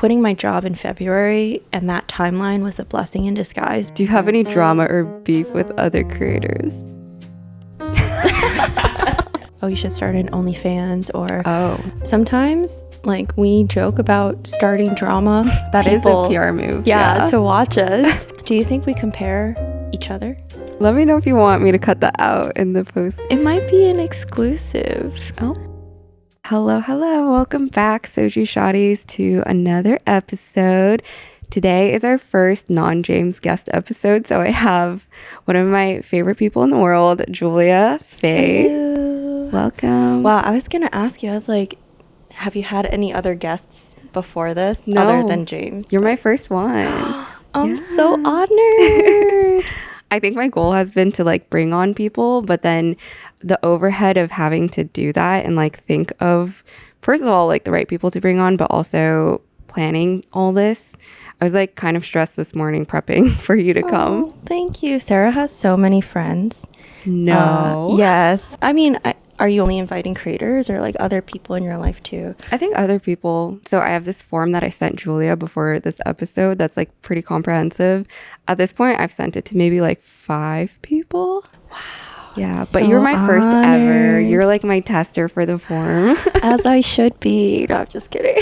quitting my job in February, and that timeline was a blessing in disguise. Do you have any drama or beef with other creators? Oh, you should start an OnlyFans, or sometimes like we joke about starting drama. That people, is a PR move. Yeah, to watch us. Do you think we compare each other? Let me know if you want me to cut that out in the post. It might be an exclusive. Oh. Hello. Welcome back, soju shotties, to another episode. Today is our first non-James guest episode, so I have one of my favorite people in the world, Julia Faye. Hello. Welcome. Wow, I was gonna ask you, I was like, have you had any other guests before this? No, other than James? You're my first one. I'm so honored. I think my goal has been to like bring on people, but then the overhead of having to do that and like think of, first of all, like the right people to bring on, but also planning all this. I was like kind of stressed this morning prepping for you to come. Thank you. Sarah has so many friends. No. Yes. I mean, are you only inviting creators or like other people in your life too? I think other people. So I have this form that I sent Julia before this episode that's like pretty comprehensive. At this point, I've sent it to maybe like 5 people. Wow. Yeah, but you're my first ever. You're like my tester for the form. As I should be. No, I'm just kidding.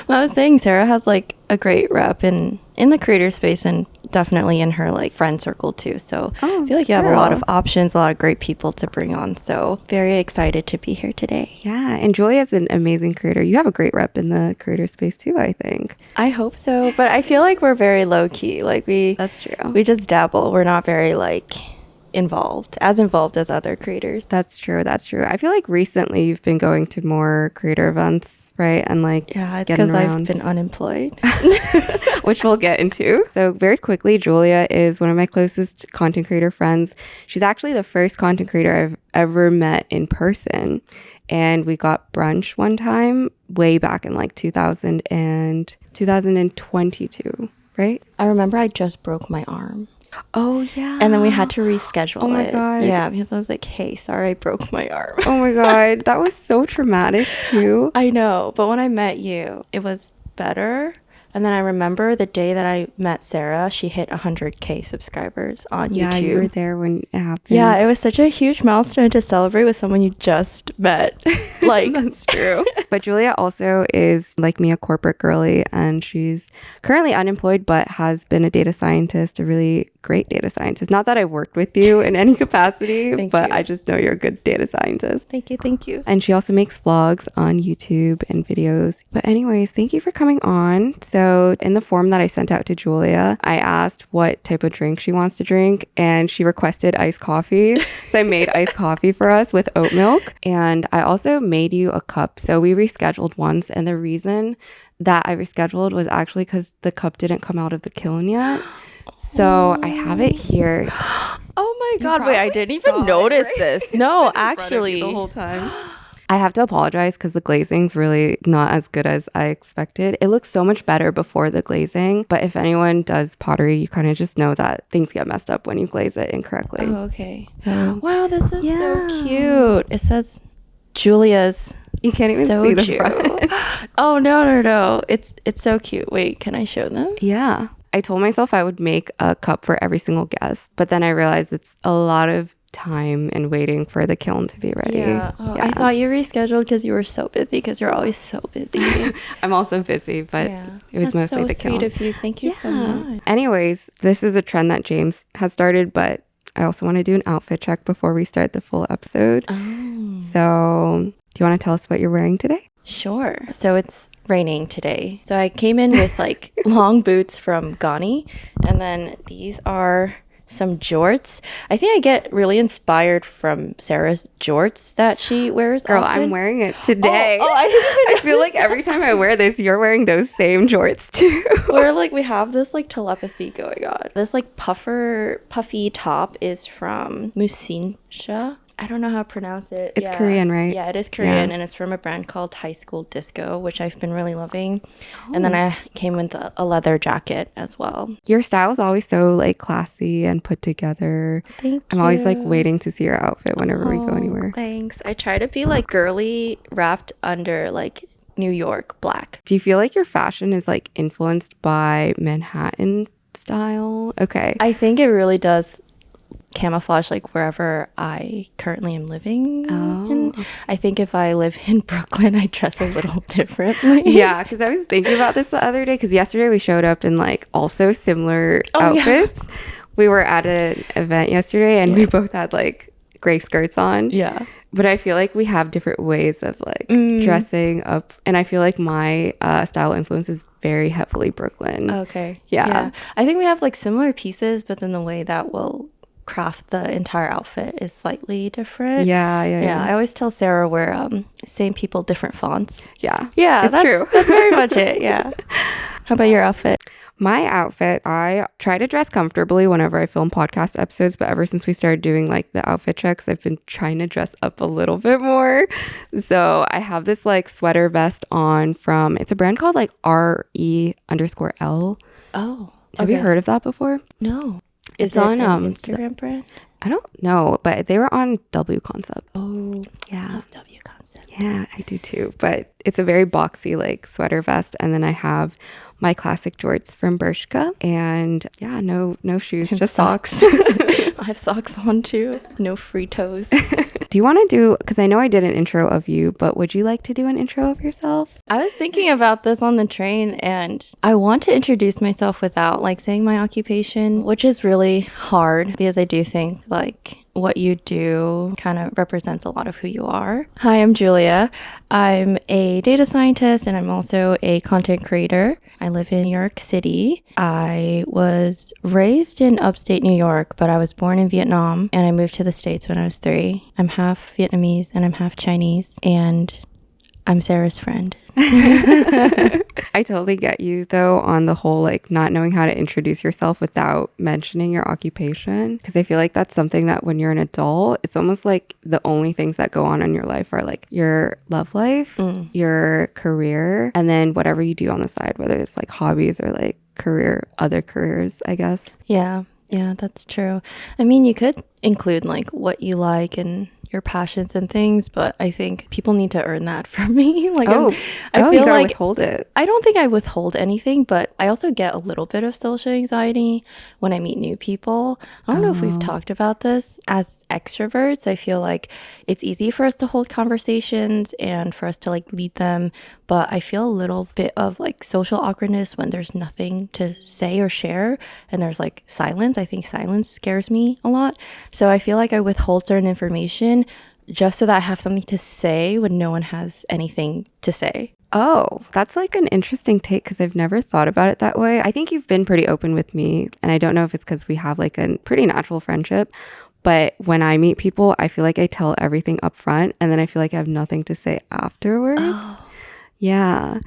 Well, I was saying Sarah has like a great rep in the creator space and definitely in her like friend circle too. So I feel like you have a lot of options, a lot of great people to bring on. So very excited to be here today. Yeah, and Julia's an amazing creator. You have a great rep in the creator space too, I think. I hope so, but I feel like we're very low key. Like That's true. We just dabble. We're not very like involved as other creators. That's true. I feel like recently you've been going to more creator events, right? And like, yeah, it's because I've been unemployed, which we'll get into. So very quickly, Julia is one of my closest content creator friends. She's actually the first content creator I've ever met in person. And we got brunch one time way back in like 2022, right? I remember I just broke my arm. Oh, yeah. And then we had to reschedule it. Oh, my God. Yeah, because I was like, hey, sorry, I broke my arm. Oh, my God. That was so traumatic, too. I know. But when I met you, it was better. And then I remember the day that I met Sarah, she hit 100K subscribers on YouTube. Yeah, you were there when it happened. Yeah, it was such a huge milestone to celebrate with someone you just met. Like, that's true. But Julia also is, like me, a corporate girly, and she's currently unemployed, but has been a data scientist, a really great data scientist. Not that I've worked with you in any capacity, but I just know you're a good data scientist. Thank you. And she also makes vlogs on YouTube and videos. But anyways, thank you for coming on. So in the form that I sent out to Julia, I asked what type of drink she wants to drink, and she requested iced coffee. So I made iced coffee for us with oat milk, and I also made you a cup. So we rescheduled once, and the reason that I rescheduled was actually because the cup didn't come out of the kiln yet. So I have it here. Oh my God, wait, I didn't even notice this. No, actually. The whole time. I have to apologize because the glazing's really not as good as I expected. It looks so much better before the glazing, but if anyone does pottery, you kind of just know that things get messed up when you glaze it incorrectly. Oh, okay. Wow, this is so cute. It says Julia's. You can't even soju. see the front. Oh, no. It's so cute. Wait, can I show them? Yeah. I told myself I would make a cup for every single guest, but then I realized it's a lot of time and waiting for the kiln to be ready. Yeah. I thought you rescheduled because you were so busy, because you're always so busy. I'm also busy, but it was mostly the kiln. That's so sweet of you. Thank you so much. Anyways, this is a trend that James has started, but I also want to do an outfit check before we start the full episode. Oh. So do you want to tell us what you're wearing today? Sure. So it's raining today. So I came in with like long boots from Ghani, and then these are some jorts. I think I get really inspired from Sarah's jorts that she wears. Girl, often. I'm wearing it today. I feel like every time I wear this, you're wearing those same jorts too. We're like, we have this like telepathy going on. This like puffy top is from Musinsha. I don't know how to pronounce it. It's Korean, right? Yeah, it is Korean, and it's from a brand called High School Disco, which I've been really loving. And then I came with a leather jacket as well. Your style is always so like classy and put together. Thank you. I'm always like waiting to see your outfit whenever we go anywhere. Thanks. I try to be like girly wrapped under like New York black. Do you feel like your fashion is like influenced by Manhattan style? Okay. I think it really does camouflage like wherever I currently am living in. I think if I live in Brooklyn, I dress a little differently. Yeah, because I was thinking about this the other day, because yesterday we showed up in like also similar outfits. Yeah. We were at an event yesterday and we both had like gray skirts on. Yeah. But I feel like we have different ways of like dressing up. And I feel like my style influence is very heavily Brooklyn. Okay. Yeah. I think we have like similar pieces, but then the way that we'll craft the entire outfit is slightly different. Yeah. I always tell Sarah we're same people, different fonts. Yeah. That's true. That's very much it. Yeah. How about your outfit? My outfit, I try to dress comfortably whenever I film podcast episodes, but ever since we started doing like the outfit checks, I've been trying to dress up a little bit more. So I have this like sweater vest on from, it's a brand called like RE_L. Oh. Have you heard of that before? No. It's it on an Instagram brand? I don't know, but they were on W Concept. Oh, yeah. I love W Concept. Yeah, I do too. But it's a very boxy like sweater vest. And then I have my classic jorts from Bershka. And yeah, no shoes, just socks. I have socks on too. No free toes. Do you want to do, because I know I did an intro of you, but would you like to do an intro of yourself? I was thinking about this on the train, and I want to introduce myself without like saying my occupation, which is really hard because I do think like what you do kind of represents a lot of who you are. Hi, I'm Julia. I'm a data scientist and I'm also a content creator. I live in New York City. I was raised in upstate New York, but I was born in Vietnam and I moved to the States when I was 3. I'm half Vietnamese and I'm half Chinese, and I'm Sarah's friend. I totally get you though on the whole like not knowing how to introduce yourself without mentioning your occupation, because I feel like that's something that when you're an adult, it's almost like the only things that go on in your life are like your love life, your career, and then whatever you do on the side, whether it's like hobbies or like other careers, I guess. Yeah, that's true. I mean, you could include like what you like and your passions and things, but I think people need to earn that from me. Like, I feel you gotta like withhold it. I don't think I withhold anything, but I also get a little bit of social anxiety when I meet new people. I don't know if we've talked about this. As extroverts, I feel like it's easy for us to hold conversations and for us to like lead them, but I feel a little bit of like social awkwardness when there's nothing to say or share and there's like silence. I think silence scares me a lot. So I feel like I withhold certain information just so that I have something to say when no one has anything to say. Oh, that's like an interesting take because I've never thought about it that way. I think you've been pretty open with me, and I don't know if it's because we have like a pretty natural friendship, but when I meet people, I feel like I tell everything up front and then I feel like I have nothing to say afterwards. Oh. Yeah.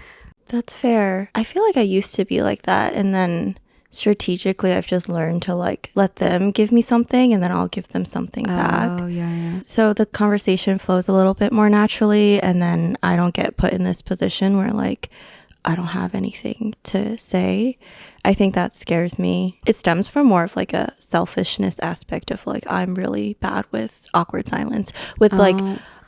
That's fair. I feel like I used to be like that, and then strategically I've just learned to like let them give me something and then I'll give them something back. Oh, yeah. So the conversation flows a little bit more naturally, and then I don't get put in this position where like I don't have anything to say. I think that scares me. It stems from more of like a selfishness aspect of like I'm really bad with awkward silence with like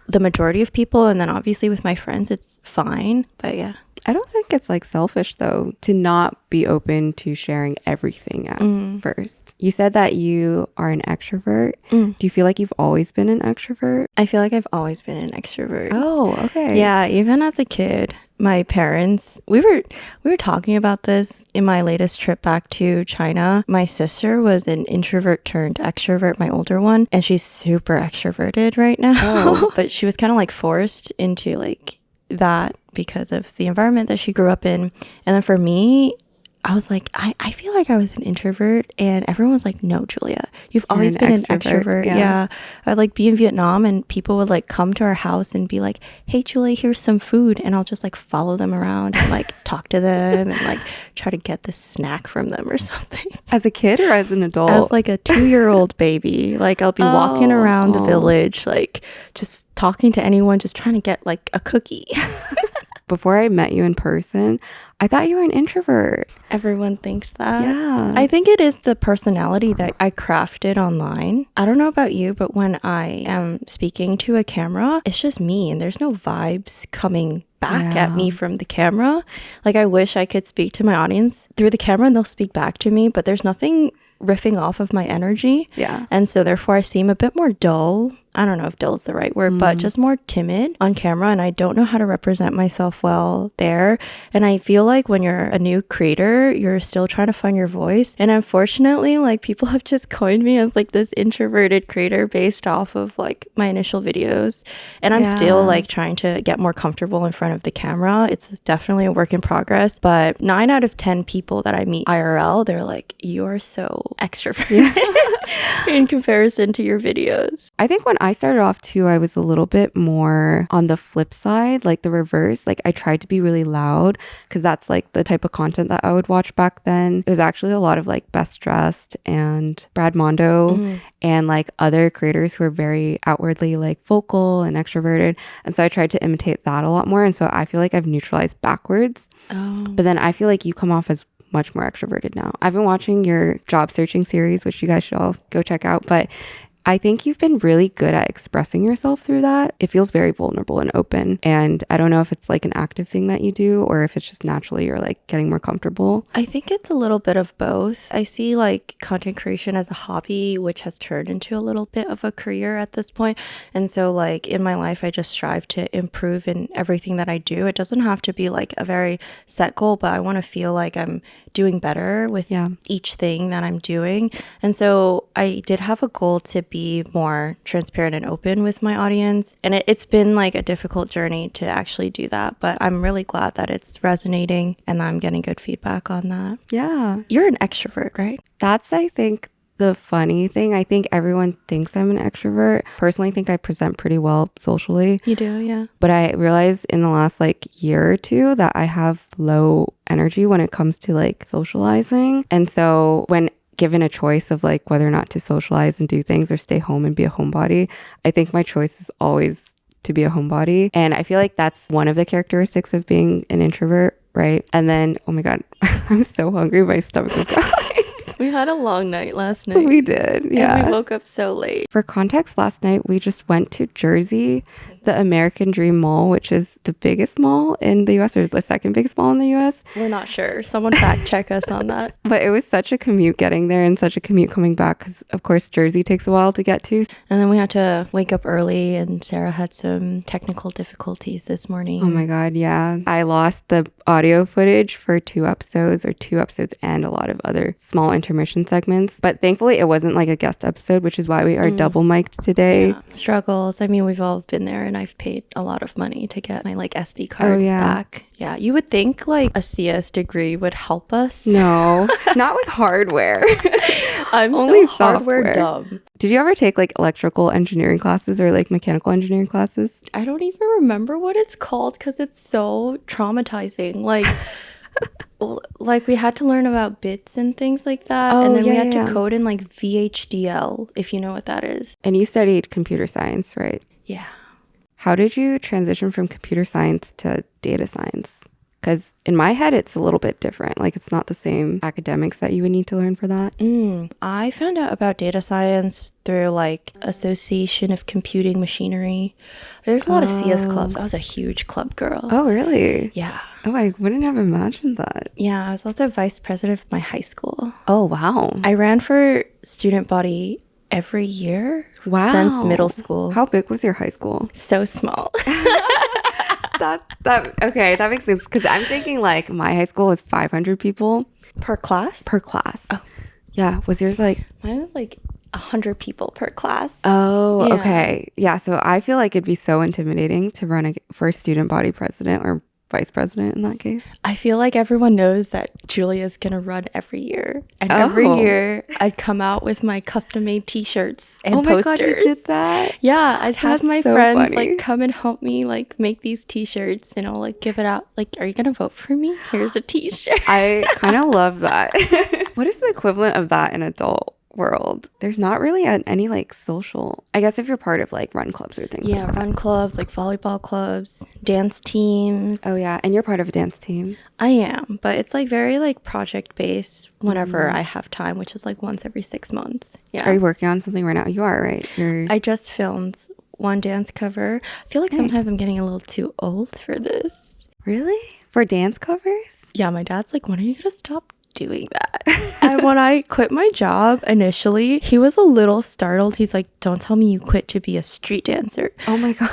the majority of people, and then obviously with my friends it's fine, but yeah. I don't think it's like selfish though to not be open to sharing everything at first. You said that you are an extrovert. Do you feel like you've always been an extrovert? I feel like I've always been an extrovert. Oh, okay. Yeah, even as a kid, my parents, we were talking about this in my latest trip back to China. My sister was an introvert turned extrovert, my older one, and she's super extroverted right now. But she was kind of like forced into like that because of the environment that she grew up in. And then for me, I was like, I feel like I was an introvert, and everyone was like, no, Julia, you've always been an extrovert. Yeah. I'd like be in Vietnam and people would like come to our house and be like, hey, Julia, here's some food. And I'll just like follow them around and like talk to them and like try to get this snack from them or something. As a kid or as an adult? As like a 2-year-old baby. Like I'll be walking around the village, like just talking to anyone, just trying to get like a cookie. before I met you in person, I thought you were an introvert. Everyone thinks that. Yeah. I think it is the personality that I crafted online. I don't know about you, but when I am speaking to a camera, it's just me and there's no vibes coming back at me from the camera. Like, I wish I could speak to my audience through the camera and they'll speak back to me, but there's nothing riffing off of my energy. Yeah. And so therefore I seem a bit more dull. I don't know if dull is the right word, but just more timid on camera, and I don't know how to represent myself well there. And I feel like when you're a new creator, you're still trying to find your voice. And unfortunately, like, people have just coined me as like this introverted creator based off of like my initial videos. And I'm still like trying to get more comfortable in front of the camera. It's definitely a work in progress, but 9 out of 10 people that I meet IRL, they're like, you're so extrovert in comparison to your videos. I think when I started off too, I was a little bit more on the flip side, like the reverse. Like, I tried to be really loud because that's like the type of content that I would watch back then. It was actually a lot of like Best Dressed and Brad Mondo and like other creators who are very outwardly like vocal and extroverted. And so I tried to imitate that a lot more. And so I feel like I've neutralized backwards. But then I feel like you come off as much more extroverted now. I've been watching your job searching series, which you guys should all go check out. But I think you've been really good at expressing yourself through that. It feels very vulnerable and open. And I don't know if it's like an active thing that you do or if it's just naturally you're like getting more comfortable. I think it's a little bit of both. I see like content creation as a hobby, which has turned into a little bit of a career at this point. And so like in my life, I just strive to improve in everything that I do. It doesn't have to be like a very set goal, but I want to feel like I'm doing better with each thing that I'm doing. And so I did have a goal to be more transparent and open with my audience. And it's been like a difficult journey to actually do that. But I'm really glad that it's resonating and I'm getting good feedback on that. Yeah. You're an extrovert, right? That's, I think, the funny thing. I think everyone thinks I'm an extrovert. Personally, I think I present pretty well socially. You do, yeah. But I realized in the last like year or two that I have low energy when it comes to like socializing. And so when given a choice of like whether or not to socialize and do things or stay home and be a homebody, I think my choice is always to be a homebody. And I feel like that's one of the characteristics of being an introvert, right? And then, oh my God, I'm so hungry. My stomach is growling. We had a long night last night. We did, yeah. And we woke up so late. For context, last night we just went to Jersey, the American Dream Mall, which is the biggest mall in the US or the second biggest mall in the US. We're not sure. Someone fact check us on that. But it was such a commute getting there and such a commute coming back because, of course, Jersey takes a while to get to. And then we had to wake up early and Sarah had some technical difficulties this morning. Oh my God, yeah. I lost the audio footage for 2 episodes and a lot of other small intermission segments. But thankfully, it wasn't like a guest episode, which is why we are double mic'd today. Yeah. Struggles. I mean, we've all been there and I've paid a lot of money to get my like SD card back. Yeah, you would think like a CS degree would help us. No, not with hardware. I'm only so hardware dumb. Did you ever take like electrical engineering classes or like mechanical engineering classes? I don't even remember what it's called because it's so traumatizing. Like, like we had to learn about bits and things like that. And then we had to code in like VHDL, if you know what that is. And you studied computer science, right? Yeah. How did you transition from computer science to data science? Because in my head, it's a little bit different. Like, it's not the same academics that you would need to learn for that. I found out about data science through, like, Association of Computing Machinery. There's a lot of CS clubs. I was a huge club girl. Oh, really? Yeah. Oh, I wouldn't have imagined that. Yeah, I was also vice president of my high school. Oh, wow. I ran for student body every year since middle school. How big was your high school? So small. Okay, that makes sense because I'm thinking like my high school was 500 people per class. Oh, yeah. Was yours like? Mine was like 100 people per class. Oh, yeah. Okay, yeah. So I feel like it'd be so intimidating to run for student body president or vice president in that case. I feel like everyone knows that Julia's gonna run every year, and every year I'd come out with my custom made t-shirts and posters. Oh my God, you did that? Yeah, I'd have my friends funny. like come and help me like make these t-shirts and I'll like give it out. Like, are you gonna vote for me? Here's a t-shirt. I kind of love that. What is the equivalent of that in adult world, there's not really any like social, I guess if you're part of like run clubs or things like that. Run clubs, like volleyball clubs, dance teams. Oh yeah, and you're part of a dance team. I am, but it's like very like project based whenever I have time, which is like once every 6 months. Yeah. Are you working on something right now? You are, right? I just filmed one dance cover. I feel like sometimes I'm getting a little too old for this. Really? For dance covers? Yeah, my dad's like, when are you gonna stop doing that? And when I quit my job initially, he was a little startled. He's like, don't tell me you quit to be a street dancer. Oh my god.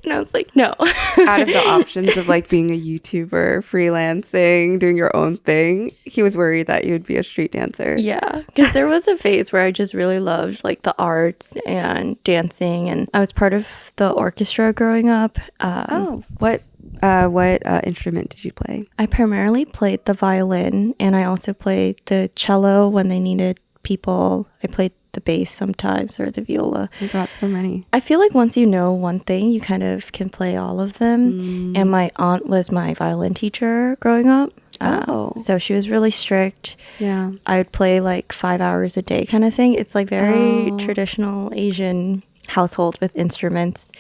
And I was like, no. Out of the options of like being a YouTuber, freelancing, doing your own thing, he was worried that you would be a street dancer. Yeah, because there was a phase where I just really loved like the arts and dancing, and I was part of the orchestra growing up. What instrument did you play? I primarily played the violin, and I also played the cello when they needed people. I played the bass sometimes, or the viola. You got so many. I feel like once you know one thing, you kind of can play all of them. And my aunt was my violin teacher growing up. So she was really strict. Yeah. I would play like 5 hours a day kind of thing. It's like very traditional Asian household with instruments.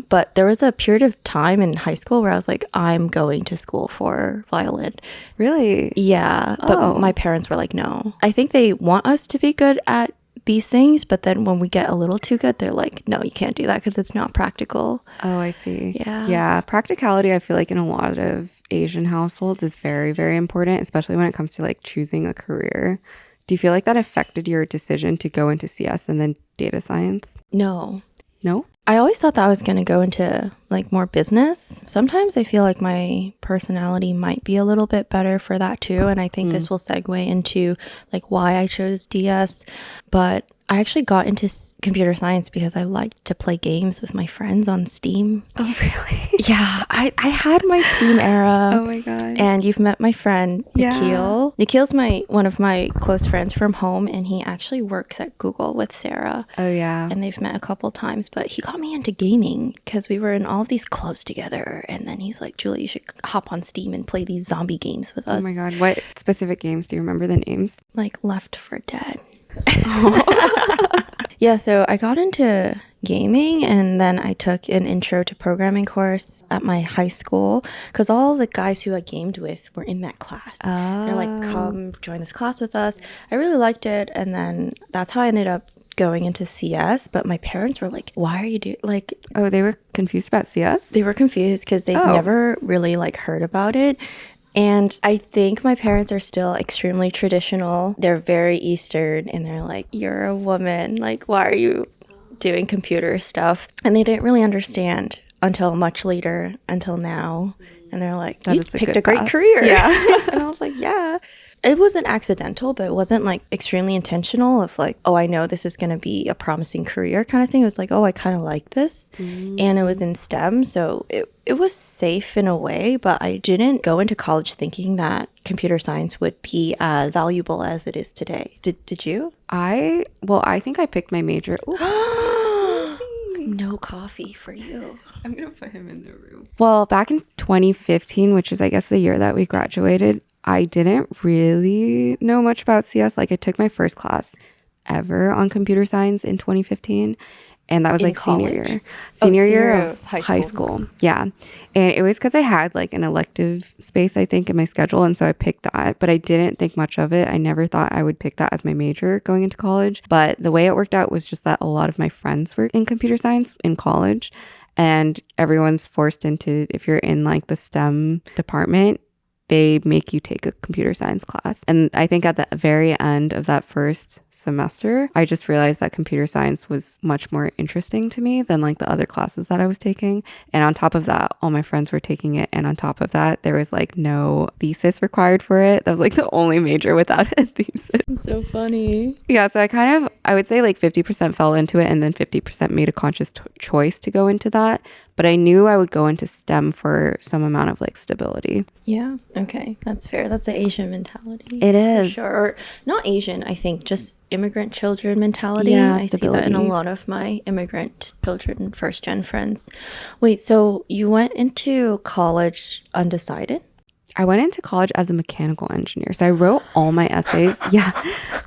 But there was a period of time in high school where I was like, I'm going to school for violin. Really? Yeah. But my parents were like, no. I think they want us to be good at these things, but then when we get a little too good, they're like, no, you can't do that because it's not practical. Oh, I see. Yeah. Yeah. Practicality, I feel like in a lot of Asian households is very, very important, especially when it comes to like choosing a career. Do you feel like that affected your decision to go into CS and then data science? No. No? I always thought that I was going to go into like more business. Sometimes I feel like my personality might be a little bit better for that too. And I think this will segue into like why I chose DS. But I actually got into computer science because I liked to play games with my friends on Steam. Oh, really? Yeah, I had my Steam era. Oh my god. And you've met my friend, Nikhil. Yeah. Nikhil's one of my close friends from home, and he actually works at Google with Sarah. Oh yeah. And they've met a couple times, but he got me into gaming because we were in all of these clubs together. And then he's like, Julie, you should hop on Steam and play these zombie games with us. Oh my god. What specific games? Do you remember the names? Like Left 4 Dead. Yeah, so I got into gaming, and then I took an intro to programming course at my high school because all the guys who I gamed with were in that class. They're like, come join this class with us. I really liked it, and then that's how I ended up going into CS. But my parents were like, why are you doing like... Oh, they were confused about CS? They were confused because they've never really like heard about it. And I think my parents are still extremely traditional. They're very Eastern, and they're like, you're a woman. Like, why are you doing computer stuff? And they didn't really understand until much later, until now. And they're like, you picked a great career. Yeah. And I was like, yeah. It wasn't accidental, but it wasn't like extremely intentional of like, oh, I know this is going to be a promising career kind of thing. It was like, oh, I kind of like this. And it was in STEM. So it was safe in a way, but I didn't go into college thinking that computer science would be as valuable as it is today. Did you? I think I picked my major. No coffee for you. I'm going to put him in the room. Well, back in 2015, which is, I guess, the year that we graduated, I didn't really know much about CS. Like, I took my first class ever on computer science in 2015. And that was like senior year of high school. Yeah. And it was because I had like an elective space, I think, in my schedule. And so I picked that, but I didn't think much of it. I never thought I would pick that as my major going into college. But the way it worked out was just that a lot of my friends were in computer science in college. And everyone's forced into, if you're in like the STEM department, they make you take a computer science class. And I think at the very end of that first semester, I just realized that computer science was much more interesting to me than like the other classes that I was taking. And on top of that, all my friends were taking it. And on top of that, there was like no thesis required for it. That was like the only major without a thesis. It's so funny. Yeah, so I would say like 50% fell into it, and then 50% made a conscious choice to go into that. But I knew I would go into STEM for some amount of like stability. Yeah. Okay. That's fair. That's the Asian mentality. It is. For sure. Or not Asian, I think, just immigrant children mentality. Yeah, I see that in a lot of my immigrant children, first gen friends. Wait, so you went into college undecided? I went into college as a mechanical engineer. So I wrote all my essays. Yeah.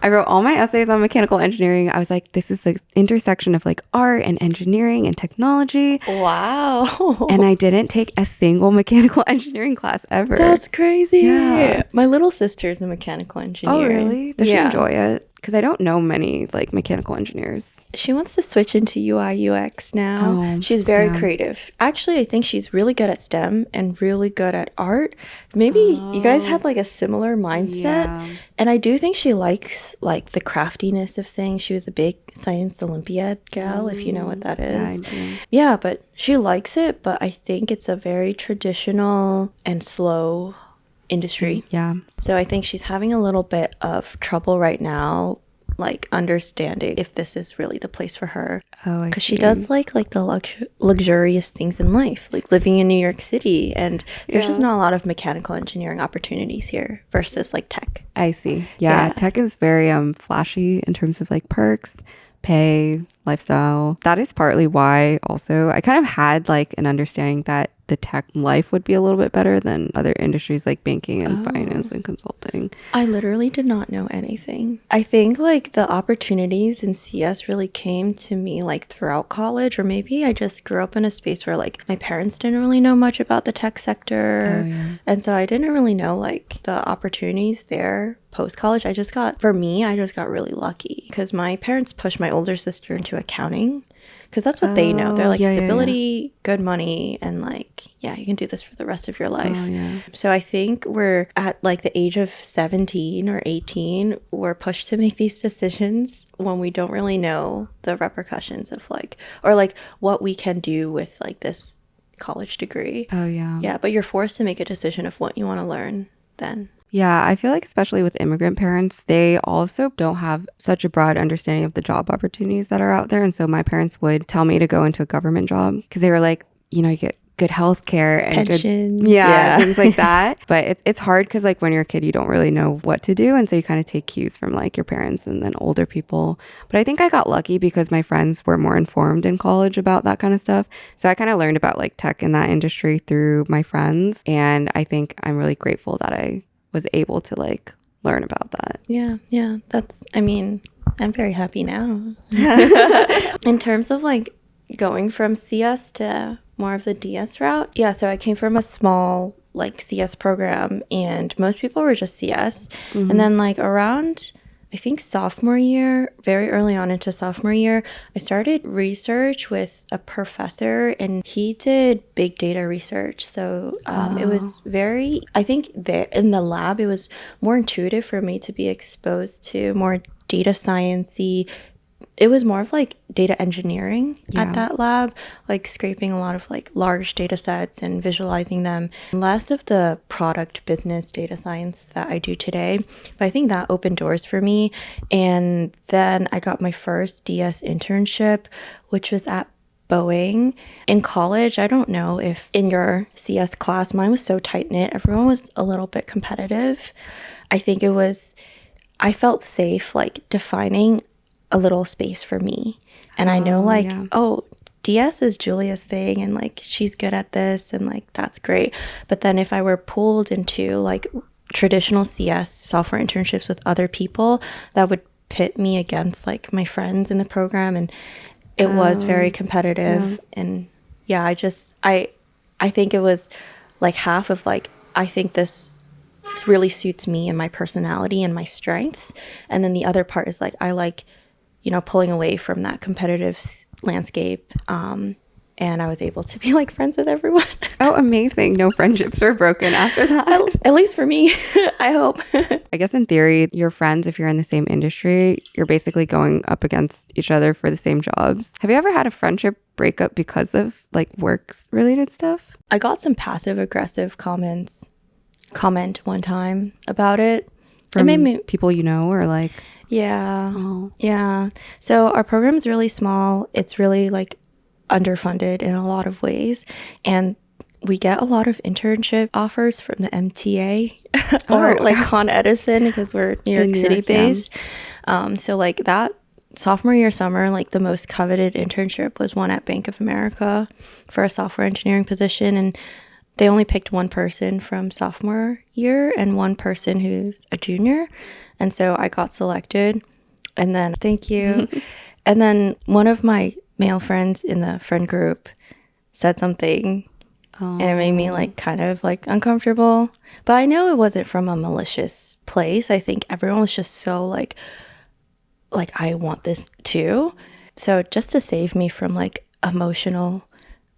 I wrote all my essays on mechanical engineering. I was like, this is the intersection of like art and engineering and technology. Wow. And I didn't take a single mechanical engineering class ever. That's crazy. Yeah. My little sister's a mechanical engineer. Oh, really? Does she enjoy it? Because I don't know many like mechanical engineers. She wants to switch into UI UX now. Oh, she's very creative. Actually, I think she's really good at STEM and really good at art. Maybe you guys had like a similar mindset. Yeah. And I do think she likes like the craftiness of things. She was a big science Olympiad gal, if you know what that is. Yeah, I do. Yeah, but she likes it, but I think it's a very traditional and slow industry. Yeah. So I think she's having a little bit of trouble right now, like understanding if this is really the place for her. Oh, I Because see. she does like the luxurious things in life, like living in New York City, and there's just not a lot of mechanical engineering opportunities here versus like tech. I see. Yeah. Tech is very flashy in terms of like perks, pay, lifestyle. That is partly why also I kind of had like an understanding that the tech life would be a little bit better than other industries like banking and finance and consulting. I literally did not know anything. I think like the opportunities in CS really came to me like throughout college, or maybe I just grew up in a space where like my parents didn't really know much about the tech sector. And so I didn't really know like the opportunities there post college. I just got really lucky because my parents pushed my older sister into accounting. Because that's what they know. They're like stability, good money, and like, yeah, you can do this for the rest of your life. So I think we're at like the age of 17 or 18, we're pushed to make these decisions when we don't really know the repercussions of like, or like what we can do with like this college degree. Oh, yeah. Yeah, but you're forced to make a decision of what you want to learn then. Yeah, I feel like especially with immigrant parents, they also don't have such a broad understanding of the job opportunities that are out there. And so my parents would tell me to go into a government job because they were like, you know, you get good health care and pensions, things like that. But it's hard because like when you're a kid, you don't really know what to do. And so you kind of take cues from like your parents and then older people. But I think I got lucky because my friends were more informed in college about that kind of stuff. So I kind of learned about like tech in that industry through my friends. And I think I'm really grateful that I was able to like learn about that. Yeah. I mean, I'm very happy now. In terms of like going from CS to more of the DS route. Yeah, so I came from a small like CS program and most people were just CS. And then like around I think sophomore year, very early on into sophomore year, I started research with a professor and he did big data research. So it was very, I think there in the lab, it was more intuitive for me to be exposed to more data science-y. It was more of like data engineering at that lab, like scraping a lot of like large data sets and visualizing them. Less of the product business data science that I do today. But I think that opened doors for me. And then I got my first DS internship, which was at Boeing. In college, I don't know if in your CS class, mine was so tight-knit. Everyone was a little bit competitive. I think I felt safe like defining a little space for me. And I know like, DS is Julia's thing and like she's good at this and like that's great. But then if I were pulled into like traditional CS software internships with other people, that would pit me against like my friends in the program and it was very competitive. And I think it was like half of like, I think this really suits me and my personality and my strengths. And then the other part is like, I like, you know, pulling away from that competitive landscape. And I was able to be like friends with everyone. Oh, amazing. No friendships were broken after that. At least for me, I hope. I guess in theory, your friends, if you're in the same industry, you're basically going up against each other for the same jobs. Have you ever had a friendship breakup because of like works related stuff? I got some passive aggressive comment one time about it. From it made me, people you know or like... Yeah. Oh. Yeah. So our program's really small. It's really like underfunded in a lot of ways. And we get a lot of internship offers from the MTA or like Con Edison because we're New York City based. So like that sophomore year summer, like the most coveted internship was one at Bank of America for a software engineering position. And they only picked one person from sophomore year and one person who's a junior. And so I got selected. And then, thank you. And then one of my male friends in the friend group said something and it made me like kind of like uncomfortable. But I know it wasn't from a malicious place. I think everyone was just so like I want this too. So just to save me from like emotional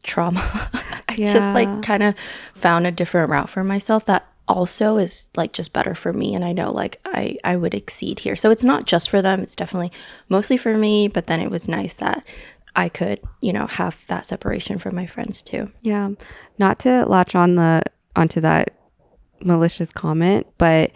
trauma, I just like kind of found a different route for myself that also is like just better for me. And I know like I would exceed here. So it's not just for them. It's definitely mostly for me. But then it was nice that I could, you know, have that separation from my friends too. Yeah. Not to latch onto that malicious comment, but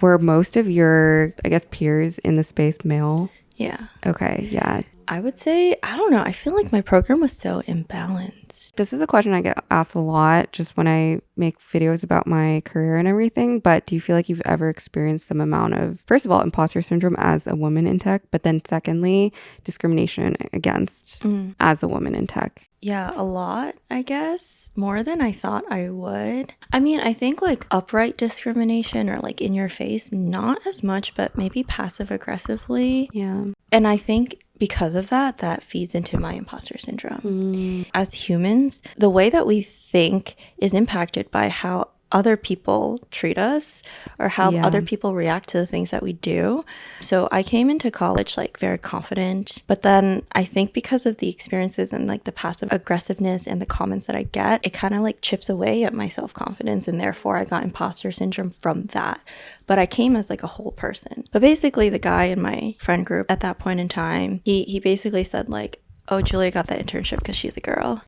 were most of your, I guess, peers in the space male? Yeah. Okay. Yeah. I would say, I don't know. I feel like my program was so imbalanced. This is a question I get asked a lot just when I make videos about my career and everything. But do you feel like you've ever experienced some amount of, first of all, imposter syndrome as a woman in tech, but then secondly, discrimination against as a woman in tech? Yeah, a lot, I guess. More than I thought I would. I mean, I think like upright discrimination or like in your face, not as much, but maybe passive aggressively. Yeah. And I think because of that, that feeds into my imposter syndrome. As humans, the way that we think is impacted by how other people treat us or how other people react to the things that we do. So I came into college like very confident, but then I think because of the experiences and like the passive aggressiveness and the comments that I get, it kind of like chips away at my self-confidence, and therefore I got imposter syndrome from that. But I came as like a whole person. But basically the guy in my friend group at that point in time, he basically said like, oh, Julia got that internship because she's a girl.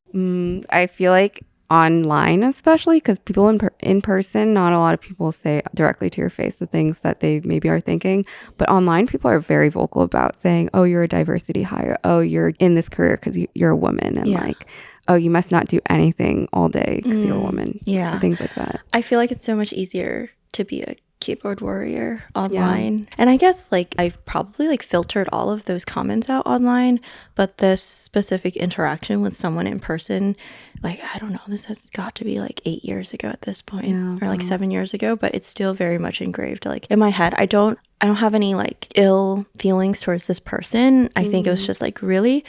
I feel like online, especially because people in person, not a lot of people say directly to your face the things that they maybe are thinking, but online people are very vocal about saying, oh, you're a diversity hire, oh, you're in this career because you're a woman, and like, oh, you must not do anything all day because you're a woman, and things like that. I feel like it's so much easier to be a keyboard warrior online. And I guess like I've probably like filtered all of those comments out online, but this specific interaction with someone in person, like I don't know, this has got to be like 8 years ago at this point, or like 7 years ago, but it's still very much engraved like in my head. I don't have any like ill feelings towards this person. I think it was just like really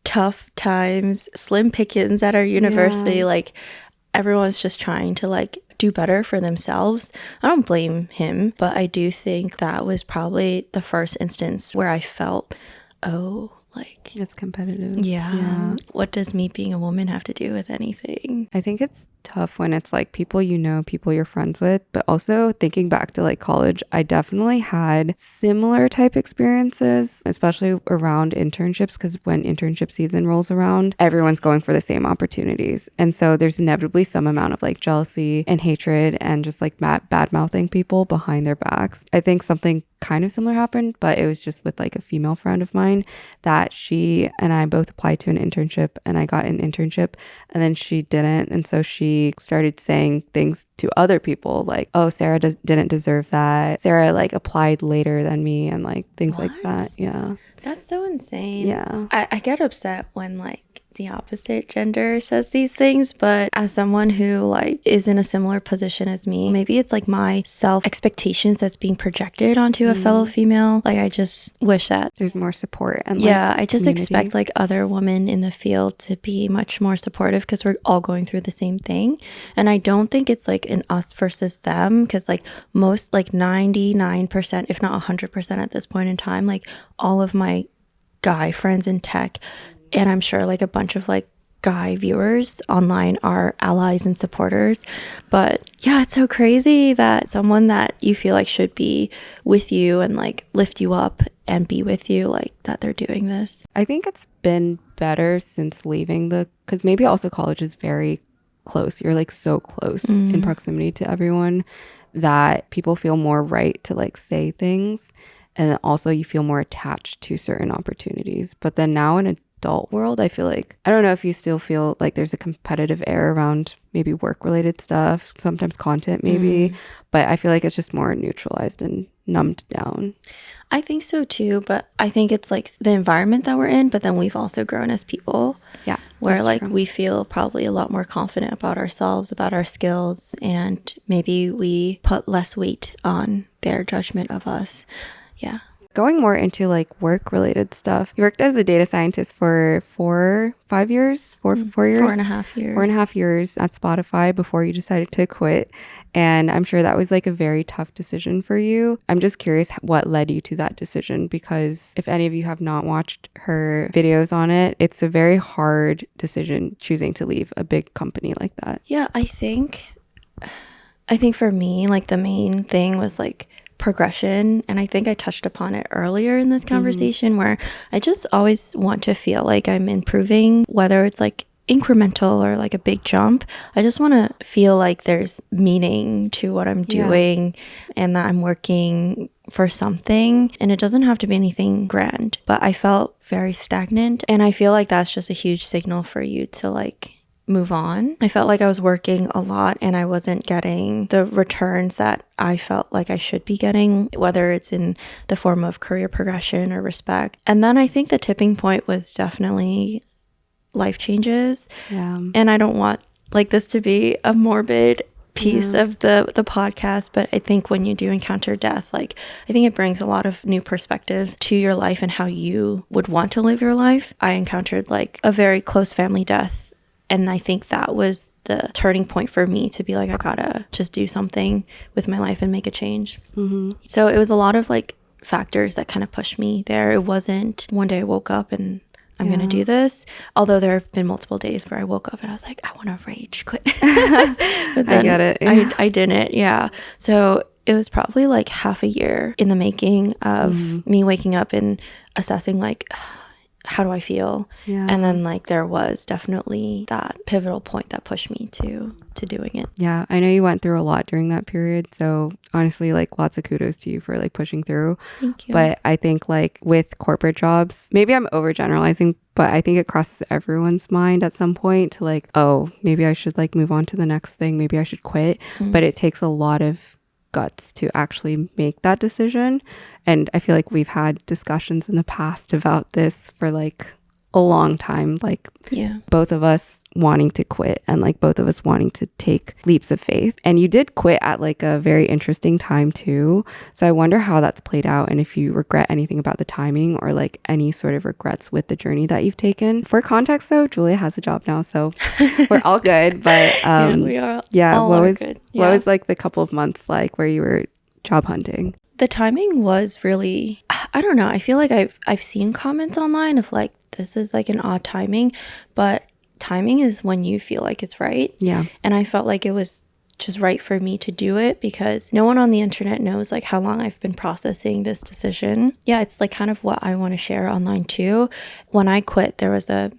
tough times, slim pickings at our university. Like everyone's just trying to like do better for themselves. I don't blame him, but I do think that was probably the first instance where I felt, oh, like it's competitive. Yeah. What does me being a woman have to do with anything? I think it's tough when it's like people you know, people you're friends with, but also thinking back to like college, I definitely had similar type experiences, especially around internships, because when internship season rolls around, everyone's going for the same opportunities. And so there's inevitably some amount of like jealousy and hatred and just like bad mouthing people behind their backs. I think something kind of similar happened, but it was just with like a female friend of mine that she and I both applied to an internship, and I got an internship and then she didn't. And so she started saying things to other people like, oh, Sarah didn't deserve that. Sarah like applied later than me, and like things like that. Yeah. That's so insane. Yeah. I get upset when like the opposite gender says these things, but as someone who like is in a similar position as me, maybe it's like my self expectations that's being projected onto a fellow female. Like I just wish that there's more support, and I just expect like other women in the field to be much more supportive, because we're all going through the same thing. And I don't think it's like an us versus them, because like most, like 99%, if not 100% at this point in time, like all of my guy friends in tech, and I'm sure like a bunch of like guy viewers online, are allies and supporters. But yeah, it's so crazy that someone that you feel like should be with you and like lift you up and be with you, like that they're doing this. I think it's been better since leaving because maybe also college is very close. You're like so close in proximity to everyone that people feel more right to like say things. And then also you feel more attached to certain opportunities. But then now in adult world, I feel like, I don't know if you still feel like there's a competitive air around maybe work related stuff, sometimes content maybe, but I feel like it's just more neutralized and numbed down. I think so too, but I think it's like the environment that we're in, but then we've also grown as people. Yeah. Where like true. We feel probably a lot more confident about ourselves, about our skills, and maybe we put less weight on their judgment of us. Yeah. Going more into like work related stuff. You worked as a data scientist for 4.5 years, 4 years, 4.5 years, 4.5 years at Spotify before you decided to quit. And I'm sure that was like a very tough decision for you. I'm just curious what led you to that decision, because if any of you have not watched her videos on it, it's a very hard decision choosing to leave a big company like that. Yeah, I think for me, like the main thing was like progression, and I think I touched upon it earlier in this conversation, where I just always want to feel like I'm improving, whether it's like incremental or like a big jump. I just want to feel like there's meaning to what I'm doing, and that I'm working for something, and it doesn't have to be anything grand, but I felt very stagnant, and I feel like that's just a huge signal for you to like move on. I felt like I was working a lot and I wasn't getting the returns that I felt like I should be getting, whether it's in the form of career progression or respect. And then I think the tipping point was definitely life changes. Yeah. And I don't want like this to be a morbid piece of the podcast, but I think when you do encounter death, like I think it brings a lot of new perspectives to your life and how you would want to live your life. I encountered like a very close family death, and I think that was the turning point for me to be like, I gotta just do something with my life and make a change. So it was a lot of like factors that kind of pushed me there. It wasn't one day I woke up and I'm gonna do this. Although there have been multiple days where I woke up and I was like, I want to rage quit. But then I get it. I didn't. Yeah. So it was probably like half a year in the making of me waking up and assessing like, how do I feel? Yeah. And then like there was definitely that pivotal point that pushed me to doing it. Yeah, I know you went through a lot during that period, so honestly, like lots of kudos to you for like pushing through. Thank you. But I think like with corporate jobs, maybe I'm overgeneralizing, but I think it crosses everyone's mind at some point to like, oh, maybe I should like move on to the next thing, maybe I should quit. But it takes a lot of guts to actually make that decision. And I feel like we've had discussions in the past about this for like a long time, like both of us wanting to quit and like both of us wanting to take leaps of faith. And you did quit at like a very interesting time too. So I wonder how that's played out and if you regret anything about the timing or like any sort of regrets with the journey that you've taken. For context though, Julia has a job now, so we're all good. But we are. What was like the couple of months like where you were job hunting? The timing was really, I don't know. I feel like I've seen comments online of like, this is like an odd timing, but timing is when you feel like it's right. Yeah. And I felt like it was just right for me to do it because no one on the internet knows like how long I've been processing this decision. Yeah, it's like kind of what I want to share online too. When I quit, there was a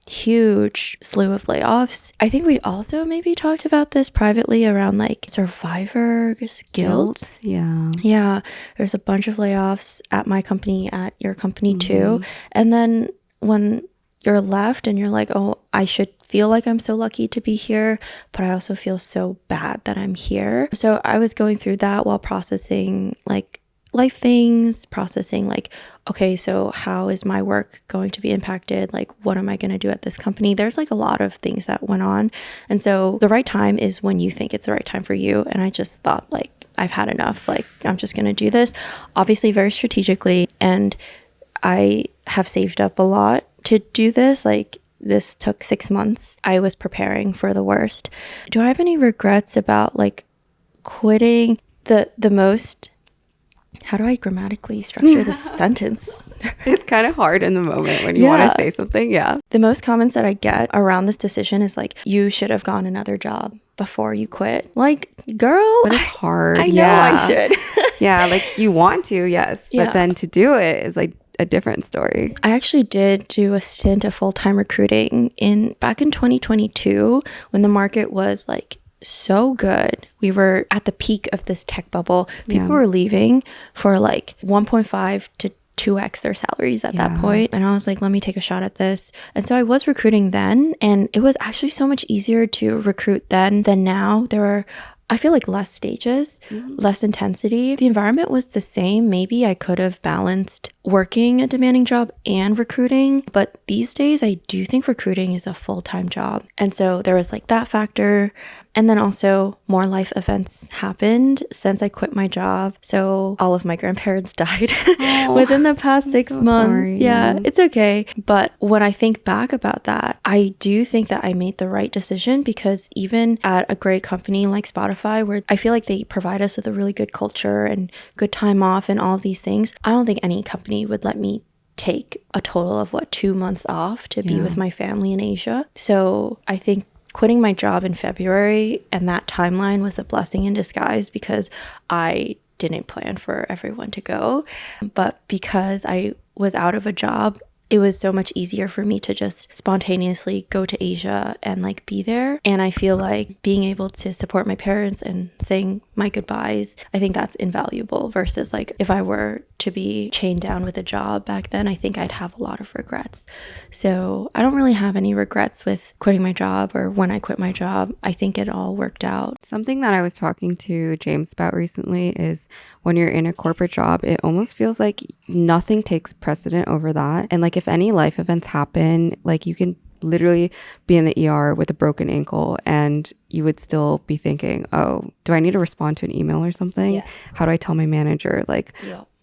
huge slew of layoffs. I think we also maybe talked about this privately around like survivor's guilt. Yeah, there's a bunch of layoffs at my company, at your company too. And then when you're left and you're like, oh, I should feel like I'm so lucky to be here, but I also feel so bad that I'm here. So I was going through that while processing like life things, processing like, okay, so how is my work going to be impacted? Like, what am I going to do at this company? There's like a lot of things that went on. And so the right time is when you think it's the right time for you. And I just thought like, I've had enough. Like, I'm just going to do this, obviously very strategically. And I have saved up a lot to do this. Like, this took 6 months. I was preparing for the worst. Do I have any regrets about like quitting? The most, how do I grammatically structure this sentence? It's kind of hard in the moment when you want to say something. Yeah. The most comments that I get around this decision is like, you should have gone another job before you quit. Like, girl. But it's hard. I know I should. Yeah, like you want to, yes. But then to do it is like a different story. I actually did do a stint of full-time recruiting back in 2022 when the market was like so good. We were at the peak of this tech bubble. People were leaving for like 1.5 to 2x their salaries at that point. And I was like, let me take a shot at this. And so I was recruiting then, and it was actually so much easier to recruit then than now. There were I feel like less stages, less intensity. If the environment was the same, maybe I could have balanced working a demanding job and recruiting. But these days, I do think recruiting is a full-time job. And so there was like that factor. And then also more life events happened since I quit my job. So all of my grandparents died within the past 6 months. Sorry. Yeah, it's okay. But when I think back about that, I do think that I made the right decision, because even at a great company like Spotify, where I feel like they provide us with a really good culture and good time off and all of these things, I don't think any company would let me take a total of 2 months off to be with my family in Asia. So I think quitting my job in February and that timeline was a blessing in disguise, because I didn't plan for everyone to go. But because I was out of a job, it was so much easier for me to just spontaneously go to Asia and like be there. And I feel like being able to support my parents and saying my goodbyes, I think that's invaluable, versus like if I were to be chained down with a job back then, I think I'd have a lot of regrets. So I don't really have any regrets with quitting my job or when I quit my job. I think it all worked out. Something that I was talking to James about recently is when you're in a corporate job, it almost feels like nothing takes precedent over that. And like if any life events happen, like you can literally be in the ER with a broken ankle and you would still be thinking, oh, do I need to respond to an email or something? Yes. How do I tell my manager? Like,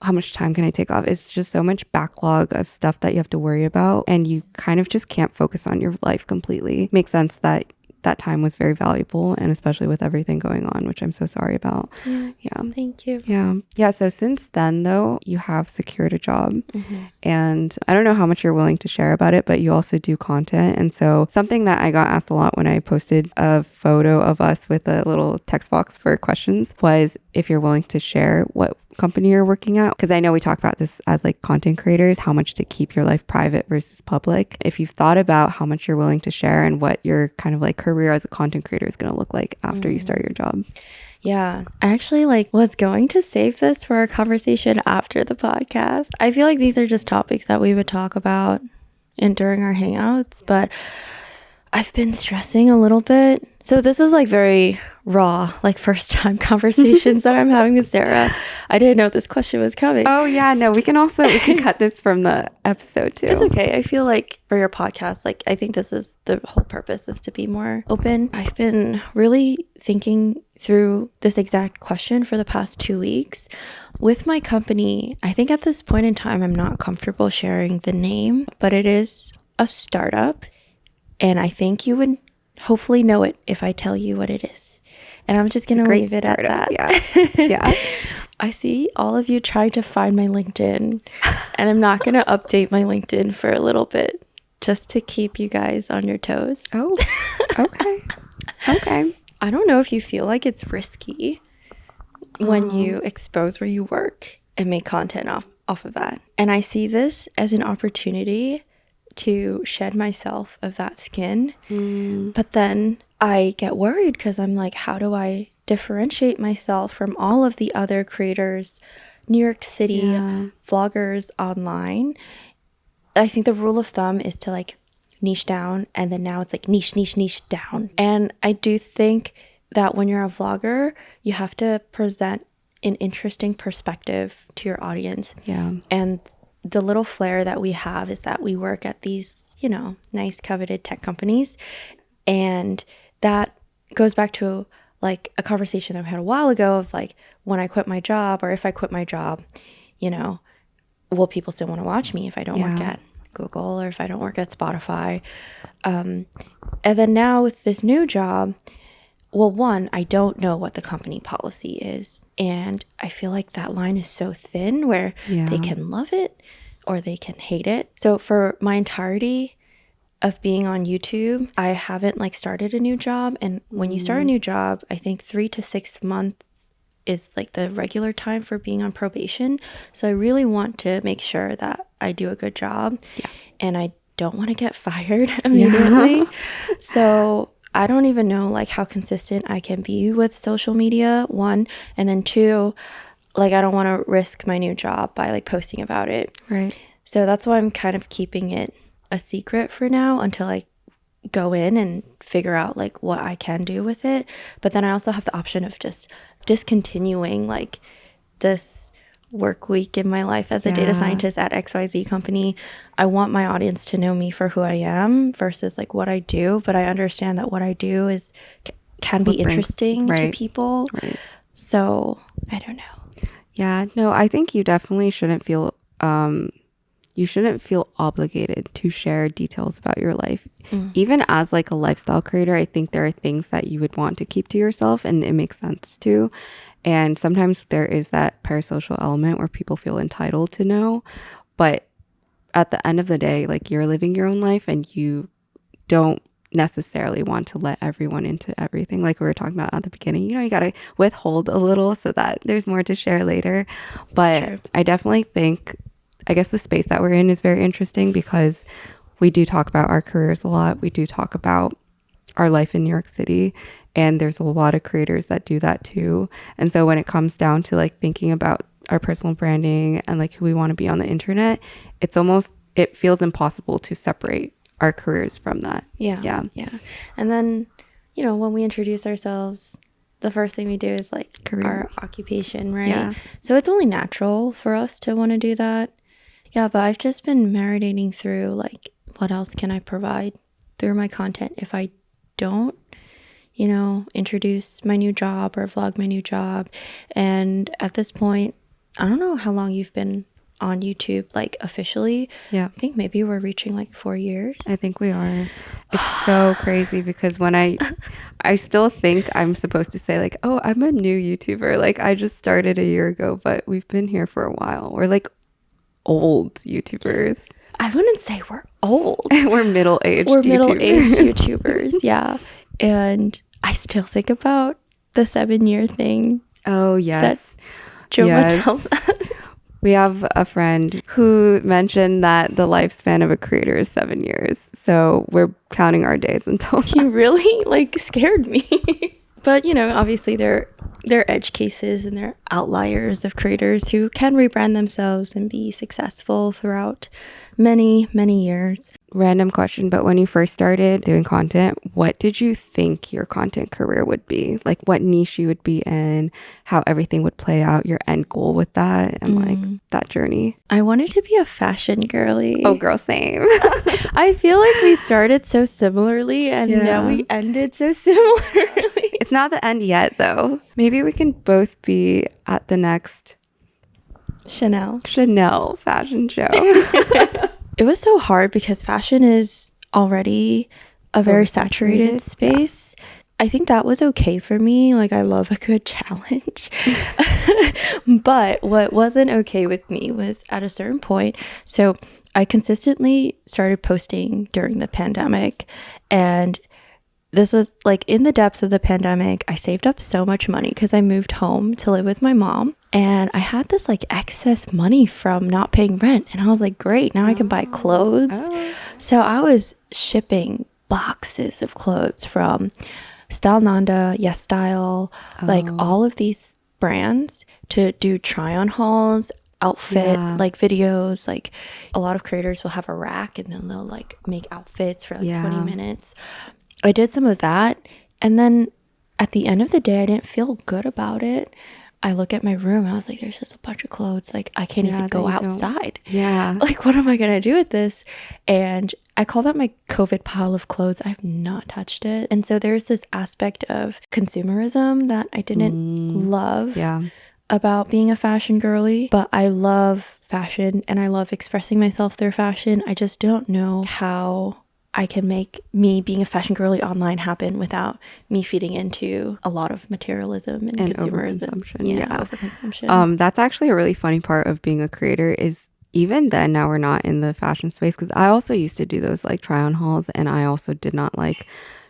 how much time can I take off? It's just so much backlog of stuff that you have to worry about, and you kind of just can't focus on your life completely. Makes sense that that time was very valuable, and especially with everything going on, which I'm so sorry about. Yeah. Thank you. Yeah. So since then, though, you have secured a job, and I don't know how much you're willing to share about it, but you also do content. And so something that I got asked a lot when I posted a photo of us with a little text box for questions was if you're willing to share what company you're working at, because I know we talk about this as like content creators, how much to keep your life private versus public. If you've thought about how much you're willing to share and what your kind of like career as a content creator is going to look like after you start your job. Yeah, I actually was going to save this for our conversation after the podcast. I feel like these are just topics that we would talk about during our hangouts, but I've been stressing a little bit. So this is very raw, first time conversations that I'm having with Sarah. I didn't know this question was coming. Oh yeah, no, we can cut this from the episode too. It's okay. I feel like for your podcast, I think this is the whole purpose, is to be more open. I've been really thinking through this exact question for the past 2 weeks. With my company, I think at this point in time, I'm not comfortable sharing the name, but it is a startup. And I think you would hopefully know it if I tell you what it is. And I'm just going to leave it at that. Yeah. I see all of you trying to find my LinkedIn, and I'm not going to update my LinkedIn for a little bit just to keep you guys on your toes. Oh, okay. I don't know if you feel like it's risky when you expose where you work and make content off of that. And I see this as an opportunity to shed myself of that skin. But then I get worried because I'm like, how do I differentiate myself from all of the other creators, New York City vloggers online? I think the rule of thumb is to niche down, and then now it's niche down. And I do think that when you're a vlogger, you have to present an interesting perspective to your audience. And the little flair that we have is that we work at these, nice coveted tech companies. And that goes back to a conversation that we had a while ago of when I quit my job, or if I quit my job, will people still want to watch me if I don't work at Google or if I don't work at Spotify? And then now with this new job, well, one, I don't know what the company policy is. And I feel like that line is so thin where they can love it or they can hate it. So for my entirety of being on YouTube, I haven't started a new job. And when you start a new job, I think 3 to 6 months is the regular time for being on probation. So I really want to make sure that I do a good job. And I don't want to get fired immediately. So I don't even know how consistent I can be with social media, one. And then two, I don't want to risk my new job by posting about it. Right. So that's why I'm kind of keeping it a secret for now until I go in and figure out like what I can do with it. But then I also have the option of just discontinuing like this work week in my life as a data scientist at XYZ company. I want my audience to know me for who I am versus like what I do, but I understand that what I do is can be interesting to people. Right. So I don't know. Yeah, no, I think you definitely shouldn't feel obligated to share details about your life. Even as like a lifestyle creator, I think there are things that you would want to keep to yourself, and it makes sense to. And sometimes there is that parasocial element where people feel entitled to know. But at the end of the day, like, you're living your own life and you don't necessarily want to let everyone into everything. Like we were talking about at the beginning, you know, you got to withhold a little so that there's more to share later. But I definitely think, I guess the space that we're in is very interesting because we do talk about our careers a lot. We do talk about our life in New York City. And there's a lot of creators that do that too. And so when it comes down to like thinking about our personal branding and like who we want to be on the internet, it feels impossible to separate our careers from that. Yeah. And then, you know, when we introduce ourselves, the first thing we do is like our occupation, right? Yeah. So it's only natural for us to want to do that. Yeah, but I've just been marinating through like, what else can I provide through my content if I don't, you know, introduce my new job or vlog my new job. And at this point, I don't know how long you've been on YouTube, like officially. Yeah. I think maybe we're reaching like 4 years. I think we are. It's so crazy because when I still think I'm supposed to say like, oh, I'm a new YouTuber. Like I just started a year ago, but we've been here for a while. We're like old YouTubers. I wouldn't say we're old. We're middle-aged YouTubers. We're middle-aged YouTubers, yeah. And I still think about the 7-year thing. Oh, yes. That Joma tells us. We have a friend who mentioned that the lifespan of a creator is 7 years. So we're counting our days until He really like scared me. But, you know, obviously there are edge cases and there are outliers of creators who can rebrand themselves and be successful throughout many, many years. Random question, but when you first started doing content, what did you think your content career would be? Like what niche you would be in, how everything would play out, your end goal with that, and like that journey? I wanted to be a fashion girly. Oh, girl, same. I feel like we started so similarly and now we ended so similarly. It's not the end yet, though. Maybe we can both be at the next Chanel fashion show. It was so hard because fashion is already a very saturated space. Yeah. I think that was okay for me. Like, I love a good challenge. But what wasn't okay with me was at a certain point. So I consistently started posting during the pandemic, and this was like in the depths of the pandemic. I saved up so much money because I moved home to live with my mom, and I had this like excess money from not paying rent, and I was like, great, now I can buy clothes. So I was shipping boxes of clothes from Style Nanda, Yes Style, like all of these brands to do try on hauls, outfit like videos. Like a lot of creators will have a rack and then they'll like make outfits for like 20 minutes. I did some of that, and then at the end of the day, I didn't feel good about it. I look at my room, I was like, there's just a bunch of clothes. Like, I can't even go outside. Yeah. Like, what am I going to do with this? And I call that my COVID pile of clothes. I've not touched it. And so there's this aspect of consumerism that I didn't love about being a fashion girly. But I love fashion and I love expressing myself through fashion. I just don't know how I can make me being a fashion girly online happen without me feeding into a lot of materialism and consumerism. Overconsumption. That's actually a really funny part of being a creator is even then, now we're not in the fashion space, because I also used to do those like try on hauls, and I also did not like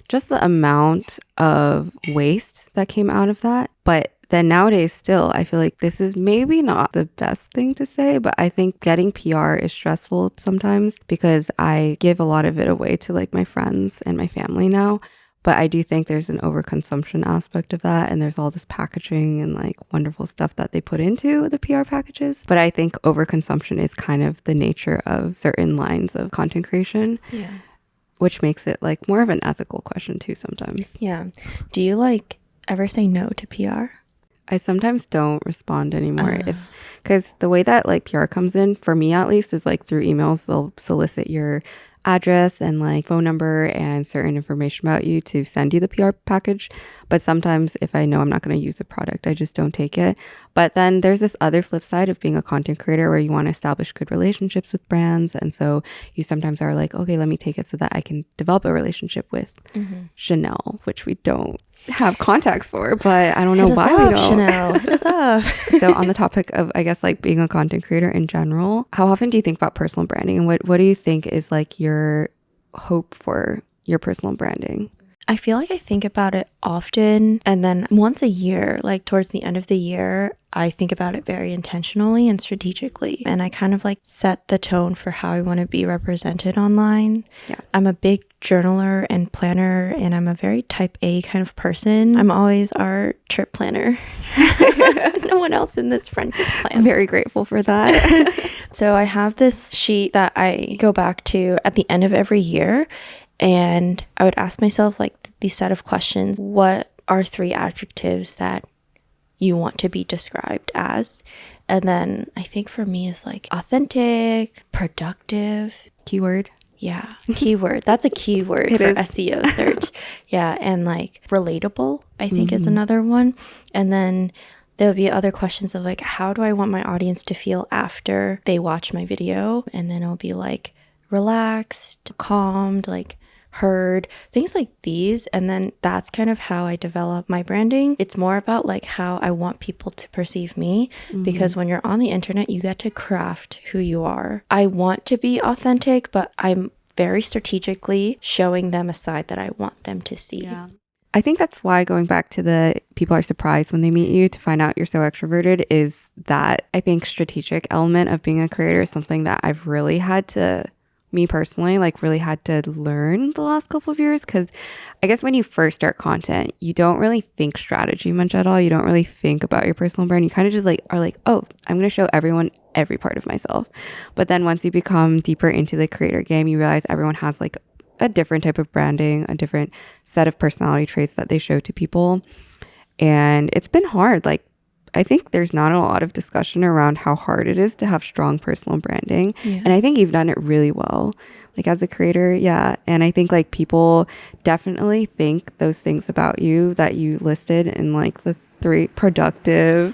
just the amount of waste that came out of that. But then nowadays still, I feel like this is maybe not the best thing to say, but I think getting PR is stressful sometimes because I give a lot of it away to like my friends and my family now. But I do think there's an overconsumption aspect of that, and there's all this packaging and like wonderful stuff that they put into the PR packages. But I think overconsumption is kind of the nature of certain lines of content creation. Yeah. which makes it like more of an ethical question too sometimes. Yeah. Do you like ever say no to PR? I sometimes don't respond anymore because the way that like PR comes in, for me at least, is like through emails. They'll solicit your address and like phone number and certain information about you to send you the PR package. But sometimes if I know I'm not going to use a product, I just don't take it. But then there's this other flip side of being a content creator where you want to establish good relationships with brands. And so you sometimes are like, okay, let me take it so that I can develop a relationship with Chanel, which we don't have contacts for, but I don't know why we don't. Chanel, hit us up. So on the topic of, I guess, like being a content creator in general, how often do you think about personal branding, and what do you think is like your hope for your personal branding? I feel like I think about it often, and then once a year, like towards the end of the year, I think about it very intentionally and strategically. And I kind of like set the tone for how I want to be represented online. Yeah. I'm a big journaler and planner, and I'm a very type A kind of person. I'm always our trip planner. No one else in this friend group plans. I'm very grateful for that. So I have this sheet that I go back to at the end of every year. And I would ask myself like these set of questions. What are 3 adjectives that you want to be described as? And then I think for me is like authentic, productive. Keyword. Yeah, keyword. That's a keyword for SEO search. Yeah, and like relatable, I think is another one. And then there would be other questions of like, how do I want my audience to feel after they watch my video? And then it'll be like relaxed, calmed, like heard, things like these. And then that's kind of how I develop my branding. It's more about like how I want people to perceive me, because when you're on the internet, you get to craft who you are. I want to be authentic, but I'm very strategically showing them a side that I want them to see. Yeah. I think that's why, going back to the people are surprised when they meet you to find out you're so extroverted, is that I think strategic element of being a creator is something that I've really had to, me personally, like really had to learn the last couple of years. Because I guess when you first start content, you don't really think strategy much at all. You don't really think about your personal brand. You kind of just like are like, oh, I'm going to show everyone every part of myself. But then once you become deeper into the creator game, you realize everyone has like a different type of branding, a different set of personality traits that they show to people. And it's been hard. Like, I think there's not a lot of discussion around how hard it is to have strong personal branding. Yeah. And I think you've done it really well, like as a creator. Yeah. And I think like people definitely think those things about you that you listed in like the 3 productive.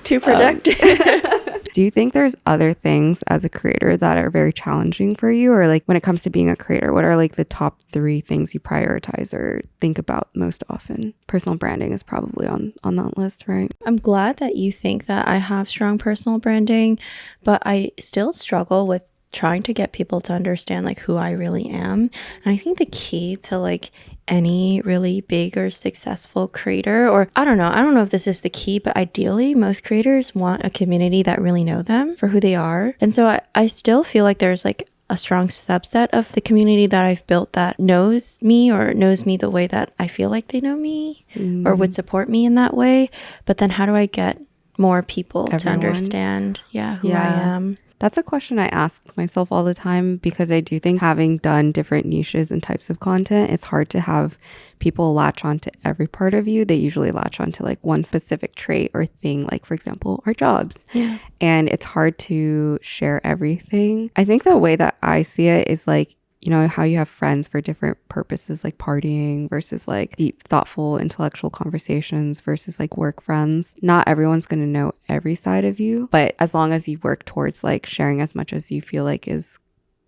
Too productive. Do you think there's other things as a creator that are very challenging for you? Or like when it comes to being a creator, what are like the top 3 things you prioritize or think about most often? Personal branding is probably on that list, right? I'm glad that you think that I have strong personal branding, but I still struggle with trying to get people to understand like who I really am. And I think the key to like any really big or successful creator, or I don't know if this is the key, but ideally most creators want a community that really know them for who they are. And so I still feel like there's like a strong subset of the community that I've built that knows me, or knows me the way that I feel like they know me, or would support me in that way. But then how do I get more people to understand who I am? That's a question I ask myself all the time, because I do think having done different niches and types of content, it's hard to have people latch on to every part of you. They usually latch on to like one specific trait or thing, like for example, our jobs. Yeah. And it's hard to share everything. I think the way that I see it is like, you know, how you have friends for different purposes, like partying versus like deep, thoughtful, intellectual conversations versus like work friends. Not everyone's going to know every side of you, but as long as you work towards like sharing as much as you feel like is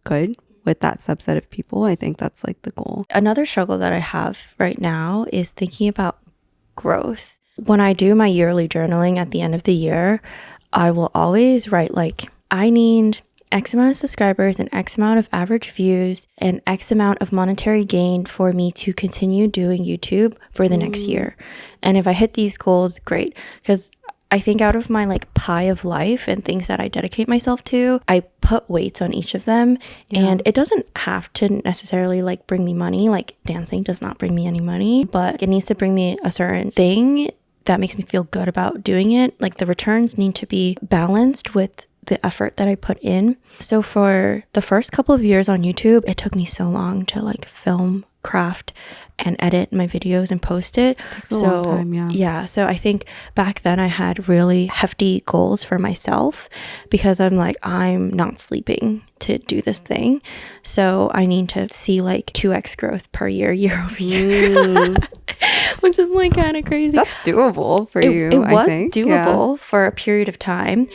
good with that subset of people, I think that's like the goal. Another struggle that I have right now is thinking about growth. When I do my yearly journaling at the end of the year, I will always write like, I need X amount of subscribers and X amount of average views and X amount of monetary gain for me to continue doing YouTube for the next year. And if I hit these goals, great. Because I think out of my like pie of life and things that I dedicate myself to, I put weights on each of them. Yeah. And it doesn't have to necessarily like bring me money. Like dancing does not bring me any money, but it needs to bring me a certain thing that makes me feel good about doing it. Like the returns need to be balanced with the effort that I put in. So for the first couple of years on YouTube, it took me so long to like film, craft, and edit my videos and post it. Takes a long time, yeah. So I think back then I had really hefty goals for myself because I'm like, I'm not sleeping to do this thing. So I need to see like 2x growth per year over year, which is like kind of crazy. That's doable for you. It was doable for a period of time.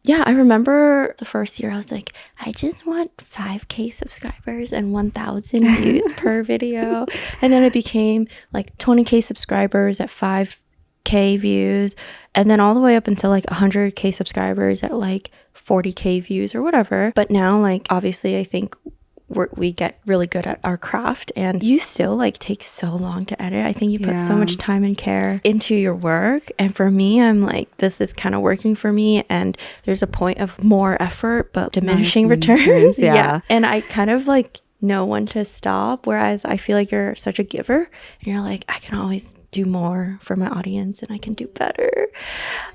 Yeah, I remember the first year I was like, I just want 5K subscribers and 1,000 views per video. And then it became like 20K subscribers at 5K views. And then all the way up until like 100K subscribers at like 40K views or whatever. But now, like, obviously, I think we get really good at our craft, and you still like take so long to edit. I think you put so much time and care into your work, and for me, I'm like, this is kind of working for me, and there's a point of more effort but diminishing returns. Yeah. And I kind of like know when to stop, whereas I feel like you're such a giver and you're like, I can always do more for my audience and I can do better.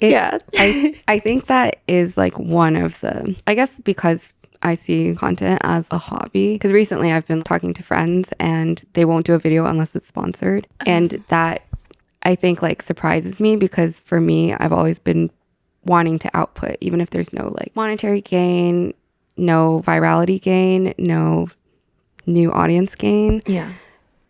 I think that is like one of the, I guess, because I see content as a hobby, because recently I've been talking to friends and they won't do a video unless it's sponsored. And that I think like surprises me, because for me, I've always been wanting to output, even if there's no like monetary gain, no virality gain, no new audience gain. Yeah.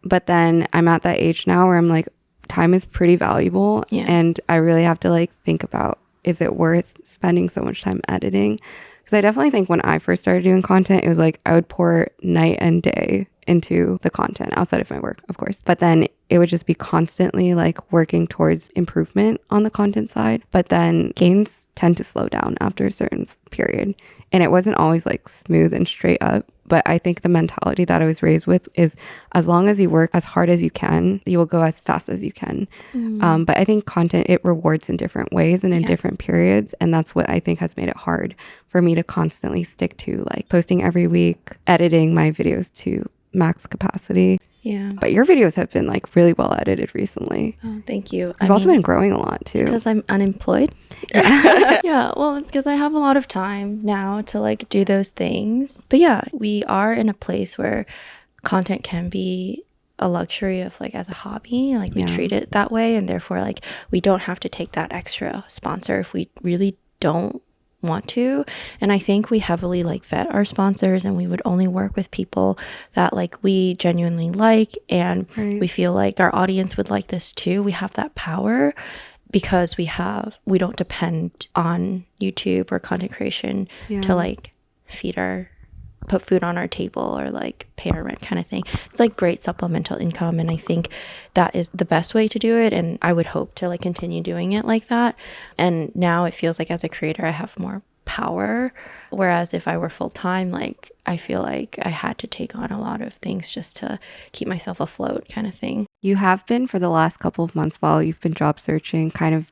But then I'm at that age now where I'm like, time is pretty valuable. Yeah. And I really have to like think about, is it worth spending so much time editing? Because I definitely think when I first started doing content, it was like I would pour night and day into the content outside of my work, of course. But then it would just be constantly like working towards improvement on the content side. But then gains tend to slow down after a certain period. And it wasn't always like smooth and straight up. But I think the mentality that I was raised with is, as long as you work as hard as you can, you will go as fast as you can. But I think content, it rewards in different ways and in different periods. And that's what I think has made it hard for me to constantly stick to like posting every week, editing my videos to max capacity. Yeah. But your videos have been like really well edited recently. Oh, thank you. You've also been growing a lot too. Because I'm unemployed. Yeah. Well, it's because I have a lot of time now to like do those things. But yeah, we are in a place where content can be a luxury of like as a hobby. Like we treat it that way, and therefore like we don't have to take that extra sponsor if we really don't want to. And I think we heavily like vet our sponsors, and we would only work with people that like we genuinely like, and we feel like our audience would like this too. We have that power because we don't depend on YouTube or content creation to like put food on our table or like pay our rent kind of thing. It's like great supplemental income, and I think that is the best way to do it, and I would hope to like continue doing it like that. And now it feels like as a creator I have more power, whereas if I were full-time, like I feel like I had to take on a lot of things just to keep myself afloat kind of thing. You have been, for the last couple of months while you've been job searching, kind of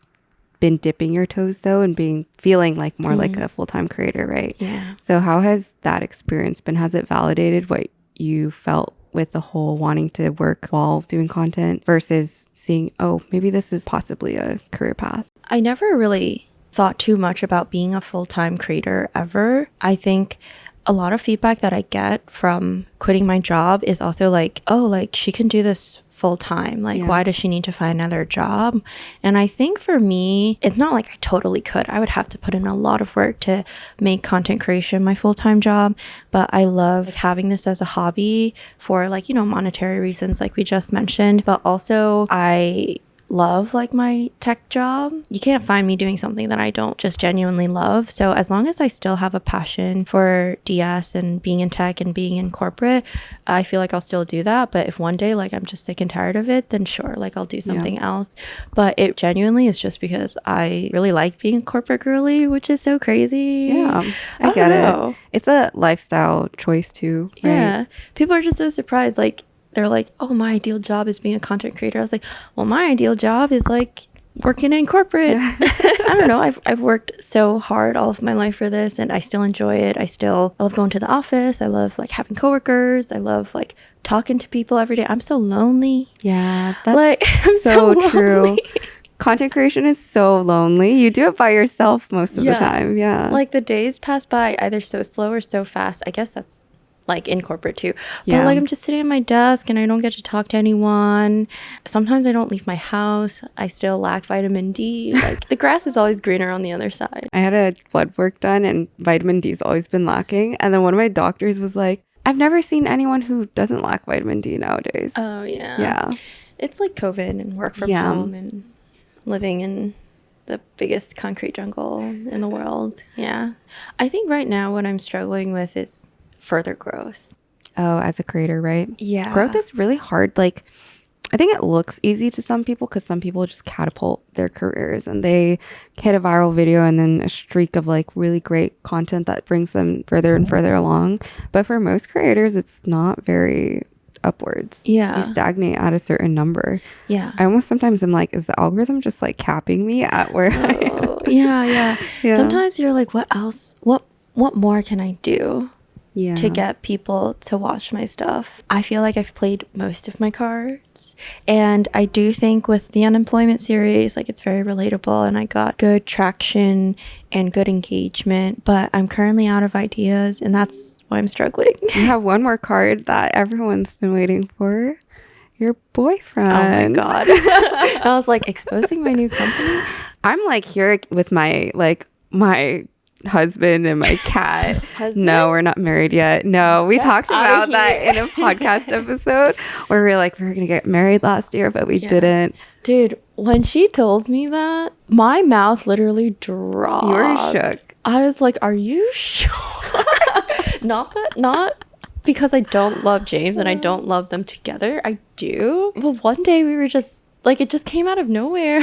been dipping your toes though and feeling like more like a full-time creator, right? Yeah. So how has that experience been? Has it validated what you felt with the whole wanting to work while doing content versus seeing, oh, maybe this is possibly a career path? I never really thought too much about being a full-time creator ever. I think a lot of feedback that I get from quitting my job is also like, oh, like she can do this full time. Like, why does she need to find another job? And I think for me, it's not like I totally could. I would have to put in a lot of work to make content creation my full-time job. But I love having this as a hobby for like, monetary reasons, like we just mentioned. But also I love like my tech job. You can't find me doing something that I don't just genuinely love. So as long as I still have a passion for DS and being in tech and being in corporate, I feel like I'll still do that. But if one day like I'm just sick and tired of it, then sure, like I'll do something else. But it genuinely is just because I really like being a corporate girly, which is so crazy. Yeah, I get it. It's a lifestyle choice too, right? Yeah. People are just so surprised. Like, they're like, oh, my ideal job is being a content creator. I was like, well, my ideal job is like working in corporate. I don't know. I've worked so hard all of my life for this, and I still enjoy it. I love going to the office. I love like having coworkers. I love like talking to people every day. I'm so lonely. Yeah, that's like, I'm so true. content creation is so lonely. You do it by yourself most of the time. Yeah. Like the days pass by either so slow or so fast. I guess that's like in corporate too. But like I'm just sitting at my desk and I don't get to talk to anyone. Sometimes I don't leave my house. I still lack vitamin D. Like the grass is always greener on the other side. I had a blood work done and vitamin D's always been lacking. And then one of my doctors was like, I've never seen anyone who doesn't lack vitamin D nowadays. Oh yeah. Yeah. It's like COVID and work from home and living in the biggest concrete jungle in the world. Yeah. I think right now what I'm struggling with is further growth. Oh, as a creator, right? Yeah. Growth is really hard. Like, I think it looks easy to some people because some people just catapult their careers and they hit a viral video and then a streak of like really great content that brings them further and further along. But for most creators, it's not very upwards. Yeah. You stagnate at a certain number. Yeah. I almost sometimes am like, is the algorithm just like capping me at where I am? Yeah. Sometimes you're like, what else? What more can I do? To get people to watch my stuff. I feel like I've played most of my cards, and I do think with the unemployment series, like it's very relatable and I got good traction and good engagement, but I'm currently out of ideas and that's why I'm struggling. You have one more card that everyone's been waiting for. Your boyfriend. Oh my God. I was like exposing my new company. I'm like here with my husband and my cat. No, we're not married yet. No, we talked about that in a podcast episode where we were like, we were gonna get married last year, but we didn't. Dude, when she told me that, my mouth literally dropped. You were shook. I was like, are you sure? Not because I don't love James and I don't love them together. I do. But one day we were just like, it just came out of nowhere.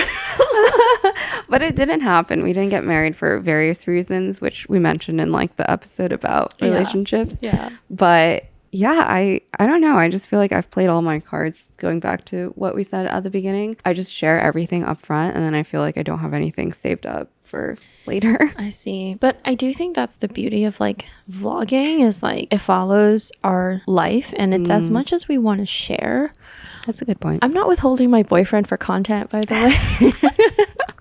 But it didn't happen. We didn't get married for various reasons, which we mentioned in like the episode about relationships. Yeah. But yeah, I don't know. I just feel like I've played all my cards. Going back to what we said at the beginning, I just share everything up front and then I feel like I don't have anything saved up for later. I see. But I do think that's the beauty of like vlogging is like it follows our life and it's as much as we want to share. That's a good point. I'm not withholding my boyfriend for content, by the way.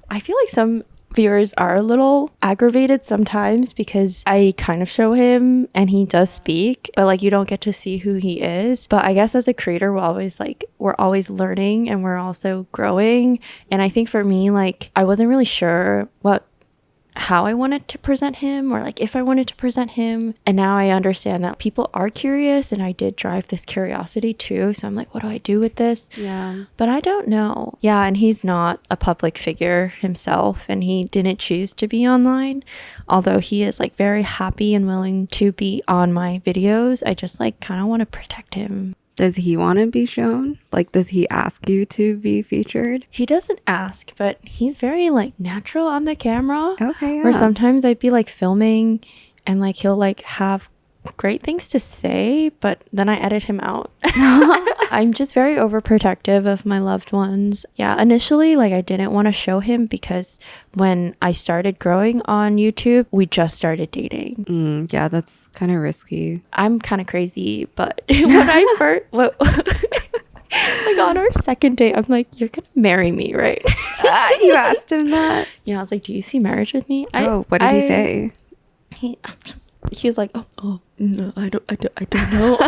I feel like some viewers are a little aggravated sometimes because I kind of show him and he does speak, but like you don't get to see who he is. But I guess as a creator, we're always learning and we're also growing. And I think for me, like I wasn't really sure how I wanted to present him or like if I wanted to present him. And now I understand that people are curious and I did drive this curiosity too. So I'm like, what do I do with this? Yeah. But I don't know. Yeah. And he's not a public figure himself and he didn't choose to be online. Although he is like very happy and willing to be on my videos. I just like kind of want to protect him. Does he want to be shown? Like, does he ask you to be featured? He doesn't ask, but he's very like natural on the camera. Okay, yeah. Where sometimes I'd be like filming and like he'll like have great things to say, but then I edit him out. I'm just very overprotective of my loved ones. Yeah, initially like I didn't want to show him because when I started growing on YouTube, we just started dating. Yeah, that's kind of risky. I'm kind of crazy, but when I first like on our second date, I'm like, you're gonna marry me, right? You asked him that? Yeah, I was like, do you see marriage with me? What did he say? He was like, oh no, I don't know.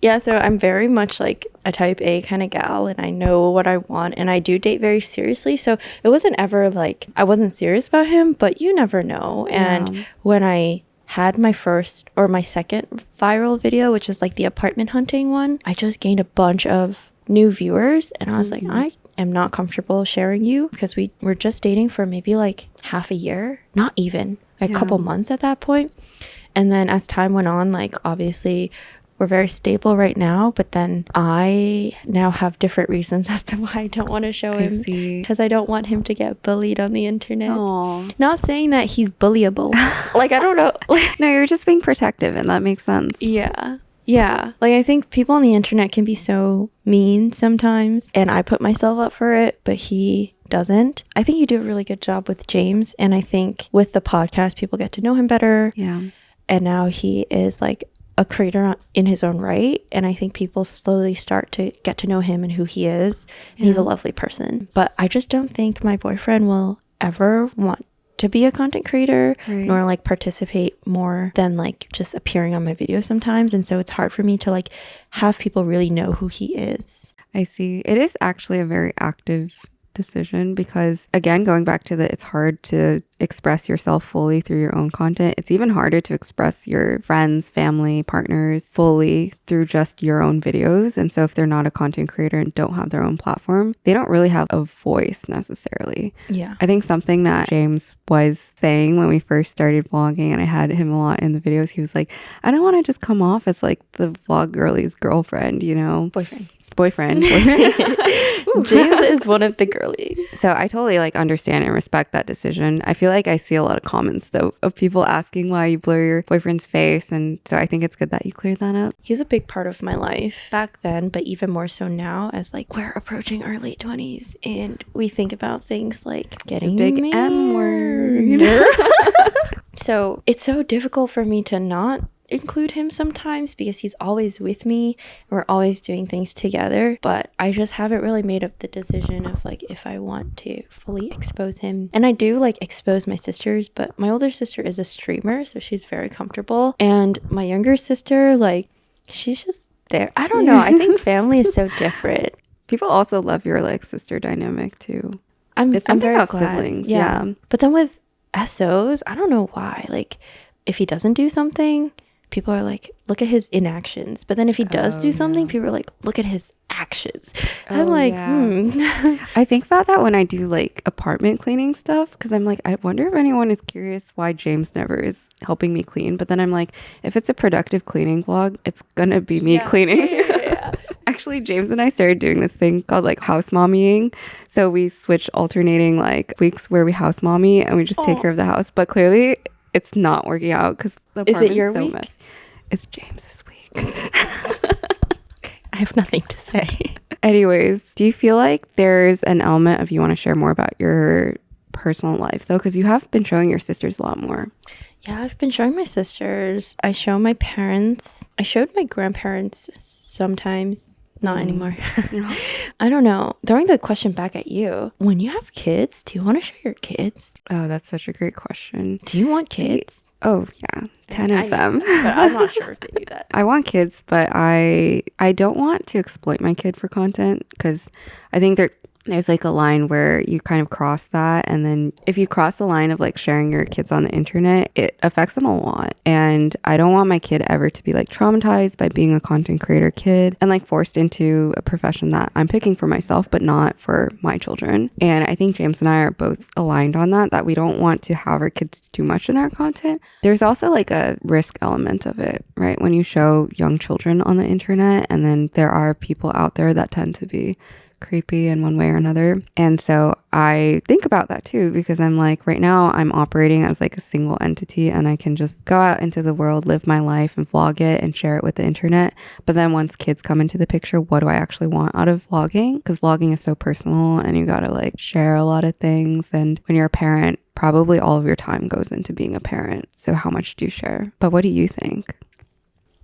Yeah, so I'm very much like a type A kind of gal and I know what I want and I do date very seriously. So it wasn't ever like I wasn't serious about him, but you never know. And when I had my first or my second viral video, which is like the apartment hunting one, I just gained a bunch of new viewers and I was like, I am not comfortable sharing you because we were just dating for maybe like half a year, not even a couple months at that point. And then as time went on, like obviously we're very stable right now, but then I now have different reasons as to why I don't want to show him because I don't want him to get bullied on the internet. Aww. Not saying that he's bullyable. Like, I don't know. No, you're just being protective and that makes sense. Yeah. Like, I think people on the internet can be so mean sometimes and I put myself up for it, but he doesn't. I think you do a really good job with James. And I think with the podcast, people get to know him better. Yeah. And now he is like a creator in his own right. And I think people slowly start to get to know him and who he is. And he's a lovely person. But I just don't think my boyfriend will ever want to be a content creator, nor like participate more than like just appearing on my videos sometimes. And so it's hard for me to like have people really know who he is. I see. It is actually a very active decision because, again, going back to it's hard to express yourself fully through your own content. It's even harder to express your friends, family, partners fully through just your own videos. And so if they're not a content creator and don't have their own platform, they don't really have a voice necessarily. Yeah. I think something that James was saying when we first started vlogging, and I had him a lot in the videos, he was like, I don't want to just come off as like the vlog girly's girlfriend, you know? Boyfriend. James is one of the girlies. So I totally like understand and respect that decision. I feel like I see a lot of comments though of people asking why you blur your boyfriend's face, and so I think it's good that you cleared that up. He's a big part of my life back then, but even more so now as like we're approaching our late 20s and we think about things like getting the big married. M word. So it's so difficult for me to not include him sometimes because he's always with me. We're always doing things together, but I just haven't really made up the decision of like if I want to fully expose him. And I do like expose my sisters, but my older sister is a streamer, so she's very comfortable, and my younger sister, like, she's just there. I don't know. I think family is so different. People also love your like sister dynamic too. I'm very glad. Siblings. Yeah. But then with SOs, I don't know why. Like, if he doesn't do something, people are like, look at his inactions. But then if he does do something, people are like, look at his actions. I'm like, I think about that when I do like apartment cleaning stuff, because I'm like, I wonder if anyone is curious why James never is helping me clean. But then I'm like, if it's a productive cleaning vlog, it's gonna be me cleaning. Yeah. Actually, James and I started doing this thing called like house mommying. So we switch alternating like weeks where we house mommy and we just take care of the house. But clearly it's not working out because the apartment is so messy. It's James's week. Okay, I have nothing to say. Anyways, do you feel like there's an element of you want to share more about your personal life though? Because you have been showing your sisters a lot more. Yeah, I've been showing my sisters. I show my parents. I showed my grandparents sometimes. Not anymore. I don't know. Throwing the question back at you. When you have kids, do you want to show your kids? Oh, that's such a great question. Do you want kids? Oh, yeah. 10 of them. But I'm not sure if they do that. I want kids, but I don't want to exploit my kid for content, because I think there's like a line where you kind of cross that, and then if you cross the line of like sharing your kids on the internet, it affects them a lot. And I don't want my kid ever to be like traumatized by being a content creator kid and like forced into a profession that I'm picking for myself but not for my children. And I think James and I are both aligned on that we don't want to have our kids too much in our content. There's also like a risk element of it, right? When you show young children on the internet, and then there are people out there that tend to be creepy in one way or another. And so I think about that too, because I'm like, right now I'm operating as like a single entity and I can just go out into the world, live my life and vlog it and share it with the internet. But then once kids come into the picture, what do I actually want out of vlogging? Because vlogging is so personal and you gotta like share a lot of things. And when you're a parent, probably all of your time goes into being a parent. So how much do you share? But what do you think?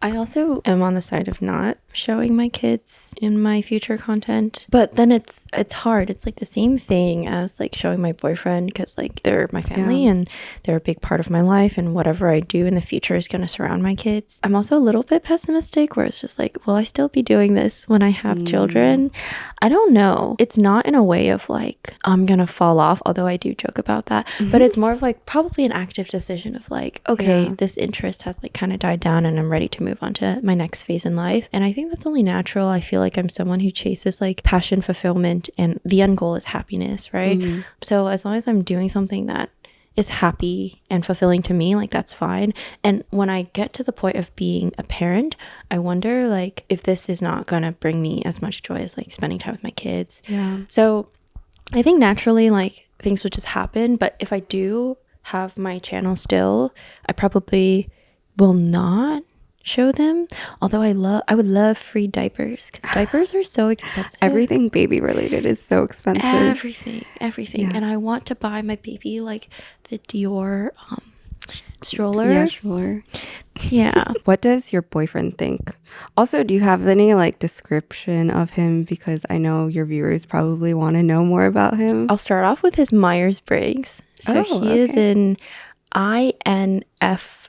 I also am on the side of not showing my kids in my future content, but then it's hard. It's like the same thing as like showing my boyfriend, because like they're my family and they're a big part of my life, and whatever I do in the future is going to surround my kids. I'm also a little bit pessimistic where it's just like, will I still be doing this when I have children? I don't know. It's not in a way of like I'm gonna fall off, although I do joke about that, but it's more of like probably an active decision of like, okay, this interest has like kind of died down and I'm ready to move on to my next phase in life. And I think that's only natural. I feel like I'm someone who chases like passion, fulfillment, and the end goal is happiness, right? So as long as I'm doing something that is happy and fulfilling to me, like that's fine. And when I get to the point of being a parent, I wonder like if this is not gonna bring me as much joy as like spending time with my kids. So I think naturally like things would just happen. But if I do have my channel still, I probably will not show them, although I would love free diapers, because diapers are so expensive. Everything baby related is so expensive. Everything. And I want to buy my baby like the Dior stroller. Yeah, stroller. Yeah. What does your boyfriend think? Also, do you have any like description of him? Because I know your viewers probably want to know more about him. I'll start off with his Myers-Briggs. So he is an INFJ.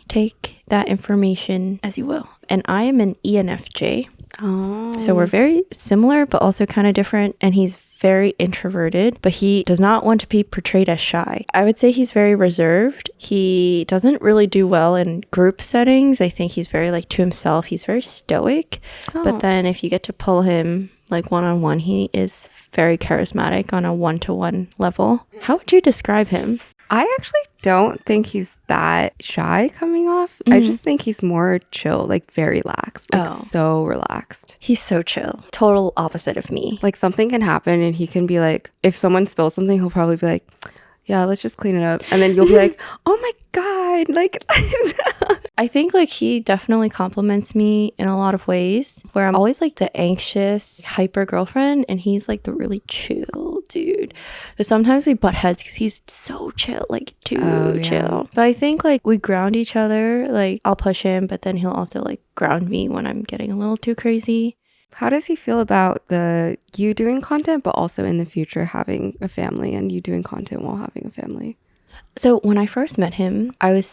Take that information as you will. And I am an ENFJ. Oh. So we're very similar, but also kind of different. And he's very introverted, but he does not want to be portrayed as shy. I would say he's very reserved. He doesn't really do well in group settings. I think he's very like to himself. He's very stoic. But then if you get to pull him like one-on-one, he is very charismatic on a one-to-one level. How would you describe him? I actually don't think he's that shy coming off. I just think he's more chill, like very relaxed, like so relaxed. He's so chill. Total opposite of me. Like something can happen and he can be like, if someone spills something, he'll probably be like, yeah, let's just clean it up. And then you'll be like, oh my God, like... I think like he definitely compliments me in a lot of ways where I'm always like the anxious, hyper girlfriend and he's like the really chill dude. But sometimes we butt heads because he's so chill, like too chill. But I think like we ground each other. Like I'll push him, but then he'll also like ground me when I'm getting a little too crazy. How does he feel about you doing content, but also in the future having a family and you doing content while having a family? So when I first met him, I was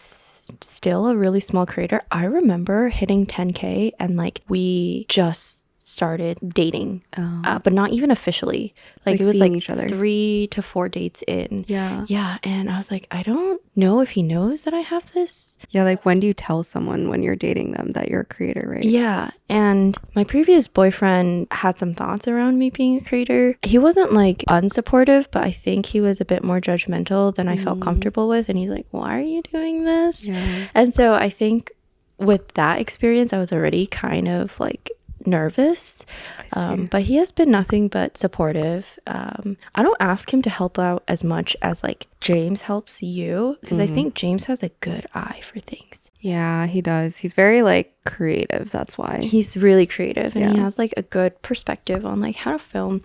still a really small creator. I remember hitting 10K and like we just started dating, but not even officially. Like it was like each other. 3 to 4 dates in. Yeah. And I was like, I don't know if he knows that I have this. Yeah, like when do you tell someone when you're dating them that you're a creator, right? Yeah. And my previous boyfriend had some thoughts around me being a creator. He wasn't like unsupportive, but I think he was a bit more judgmental than I felt comfortable with. And he's like, why are you doing this? Yeah. And so I think with that experience, I was already kind of like nervous, but he has been nothing but supportive. I don't ask him to help out as much as like James helps you because I think James has a good eye for things. Yeah, he does. He's very like creative. That's why he's really creative and he has like a good perspective on like how to film.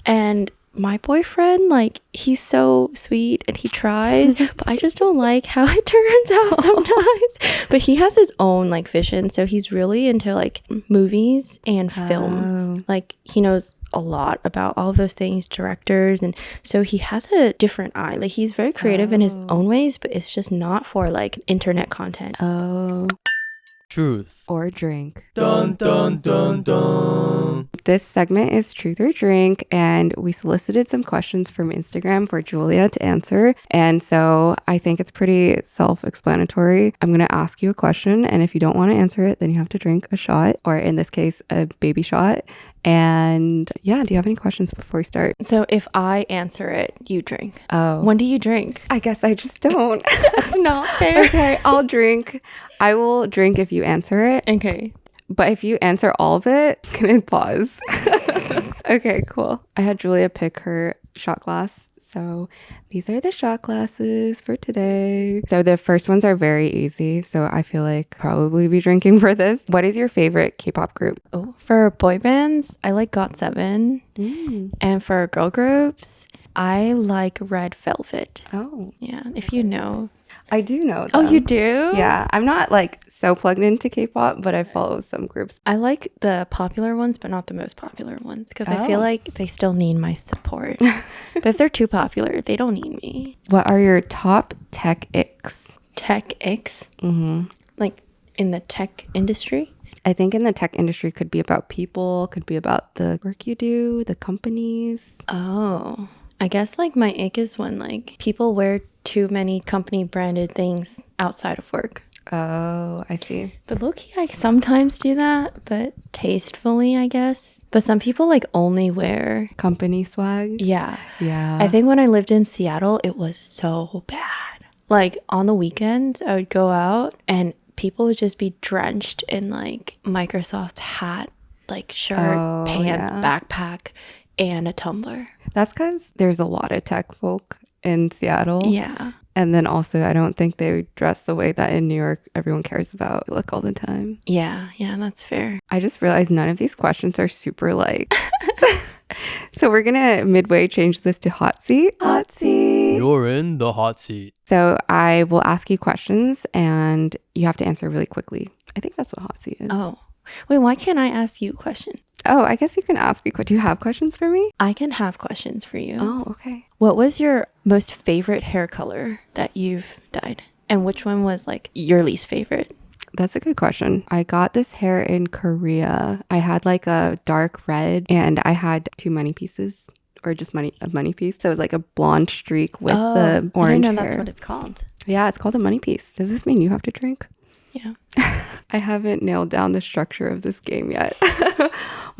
And my boyfriend, like, he's so sweet and he tries, but I just don't like how it turns out sometimes. But he has his own like vision, so he's really into like movies and film. Like he knows a lot about all of those things, directors, and so he has a different eye. Like he's very creative in his own ways, but it's just not for like internet content. Truth or drink. Dun dun dun dun. This segment is Truth or Drink, and we solicited some questions from Instagram for Julia to answer. And so I think it's pretty self-explanatory. I'm going to ask you a question, and if you don't want to answer it, then you have to drink a shot, or in this case, a baby shot. And yeah, do you have any questions before we start? So if I answer it, you drink. Oh. When do you drink? I guess I just don't. That's not fair. Okay, I'll drink. I will drink if you answer it. Okay. But if you answer all of it, can I pause? Okay, cool. I had Julia pick her shot glass. So these are the shot glasses for today. So the first ones are very easy. So I feel like probably be drinking for this. What is your favorite K-pop group? Oh, for boy bands, I like GOT7. And for girl groups, I like Red Velvet. Oh. Yeah, if you know. I do know them. Oh, you do? Yeah. I'm not like so plugged into K-pop, but I follow some groups. I like the popular ones, but not the most popular ones because I feel like they still need my support. But if they're too popular, they don't need me. What are your top tech icks? Tech icks? Mm-hmm. Like in the tech industry? I think in the tech industry could be about people, could be about the work you do, the companies. Oh, I guess like my ick is when like people wear too many company branded things outside of work. Oh, I see. But low-key, I sometimes do that, but tastefully, I guess. But some people like only wear company swag. Yeah. Yeah. I think when I lived in Seattle, it was so bad. Like on the weekends, I would go out and people would just be drenched in like Microsoft hat, like shirt, pants, backpack, and a tumbler. That's because there's a lot of tech folk in Seattle. Yeah. And then also, I don't think they dress the way that in New York everyone cares about look all the time. Yeah, that's fair. I just realized none of these questions are super like. So we're going to midway change this to hot seat. Hot seat. You're in the hot seat. So I will ask you questions and you have to answer really quickly. I think that's what hot seat is. Oh. Wait, why can't I ask you questions? Oh, I guess you can ask me. Do you have questions for me? I can have questions for you. Oh, okay. What was your most favorite hair color that you've dyed? And which one was like your least favorite? That's a good question. I got this hair in Korea. I had like a dark red and I had 2 money pieces or just a money piece. So it was like a blonde streak with the orange I didn't know hair. that's what it's called. Yeah, it's called a money piece. Does this mean you have to drink? Yeah. I haven't nailed down the structure of this game yet.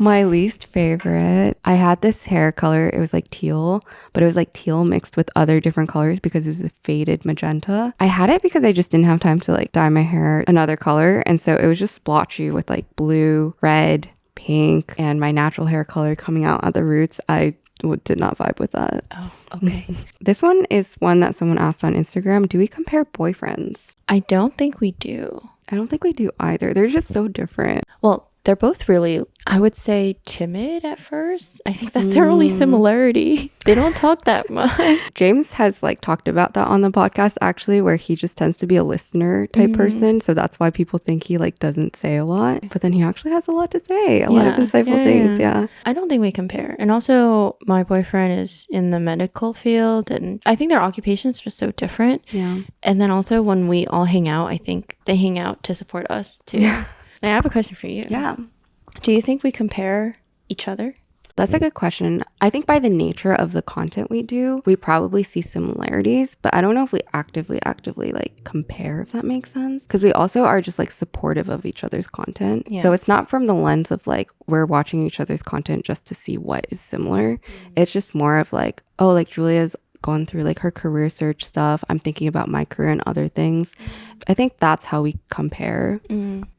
My least favorite, I had this hair color. It was like teal, but it was like teal mixed with other different colors because it was a faded magenta. I had it because I just didn't have time to like dye my hair another color. And so it was just splotchy with like blue, red, pink, and my natural hair color coming out at the roots. I did not vibe with that. Oh, okay. This one is one that someone asked on Instagram. Do we compare boyfriends? I don't think we do. I don't think we do either. They're just so different. Well, they're both really, I would say, timid at first. I think that's their only similarity. They don't talk that much. James has like talked about that on the podcast actually, where he just tends to be a listener type person. So that's why people think he like doesn't say a lot. But then he actually has a lot to say, a lot of insightful things. Yeah. I don't think we compare. And also, my boyfriend is in the medical field, and I think their occupations are just so different. Yeah. And then also, when we all hang out, I think they hang out to support us too. Yeah. I have a question for you. Yeah. Do you think we compare each other? That's a good question. I think by the nature of the content we do, we probably see similarities, but I don't know if we actively like compare, if that makes sense. Because we also are just like supportive of each other's content. Yeah. So it's not from the lens of like we're watching each other's content just to see what is similar. It's just more of like, oh, like Julia's going through like her career search stuff. I'm thinking about my career and other things. I think that's how we compare.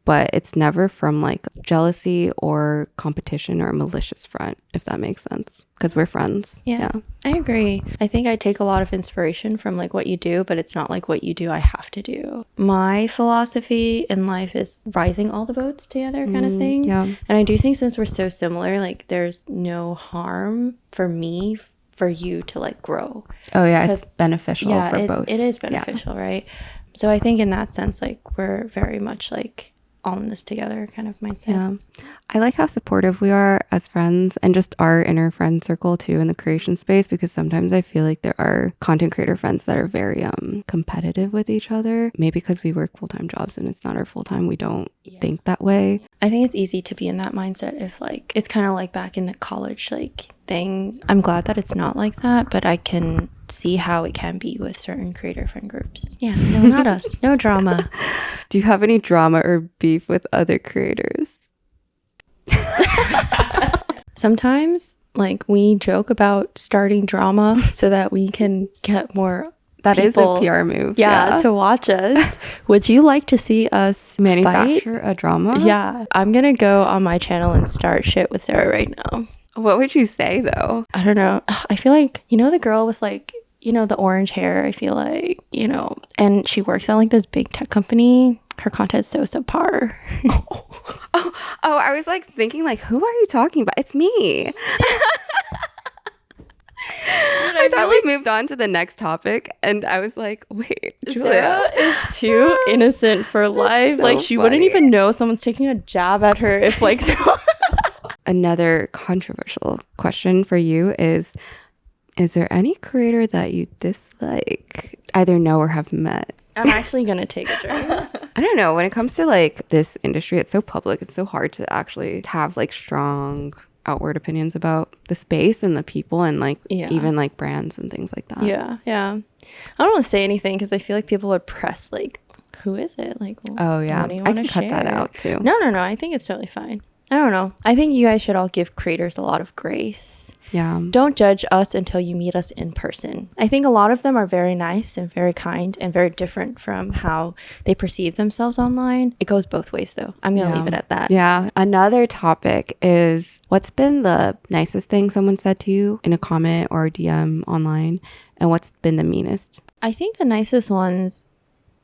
But it's never from like jealousy or competition or a malicious front, if that makes sense, because we're friends. Yeah, I agree. I think I take a lot of inspiration from like what you do, but it's not like what you do I have to do. My philosophy in life is rising all the boats together kind of thing. Yeah. And I do think since we're so similar, like there's no harm for me for you to like grow. Oh yeah, it's beneficial for both. It is beneficial, right? So I think in that sense, like we're very much like all in this together kind of mindset. Yeah. I like how supportive we are as friends and just our inner friend circle too in the creation space, because sometimes I feel like there are content creator friends that are very competitive with each other. Maybe because we work full-time jobs and it's not our full-time, we don't think that way. I think it's easy to be in that mindset if like it's kind of like back in the college like thing. I'm glad that it's not like that, but I can see how it can be with certain creator friend groups. Yeah, no, not us. No drama. Do you have any drama or beef with other creators? Sometimes like we joke about starting drama so that we can get more That people, is a PR move. Yeah, to watch us. Would you like to see us manufacture fight? A drama? Yeah, I'm gonna go on my channel and start shit with Sarah right now. What would you say though? I don't know. I feel like, you know, the girl with like, you know, the orange hair, I feel like, you know, and she works at like this big tech company. Her content's so subpar. Oh, I was like thinking like, who are you talking about? It's me. I thought we moved on to the next topic and I was like, wait, Julia is too innocent for life. So like she wouldn't even know someone's taking a jab at her if like so. Another controversial question for you is there any creator that you dislike, either know or have met? I'm actually gonna take a drink. I don't know. When it comes to like this industry, it's so public. It's so hard to actually have like strong outward opinions about the space and the people and like even like brands and things like that. Yeah. I don't want to say anything because I feel like people would press like, who is it? Like, oh yeah, I can cut that out too. No. I think it's totally fine. I don't know. I think you guys should all give creators a lot of grace. Yeah. Don't judge us until you meet us in person. I think a lot of them are very nice and very kind and very different from how they perceive themselves online. It goes both ways though. I'm going to leave it at that. Yeah. Another topic is what's been the nicest thing someone said to you in a comment or a DM online, and what's been the meanest? I think the nicest ones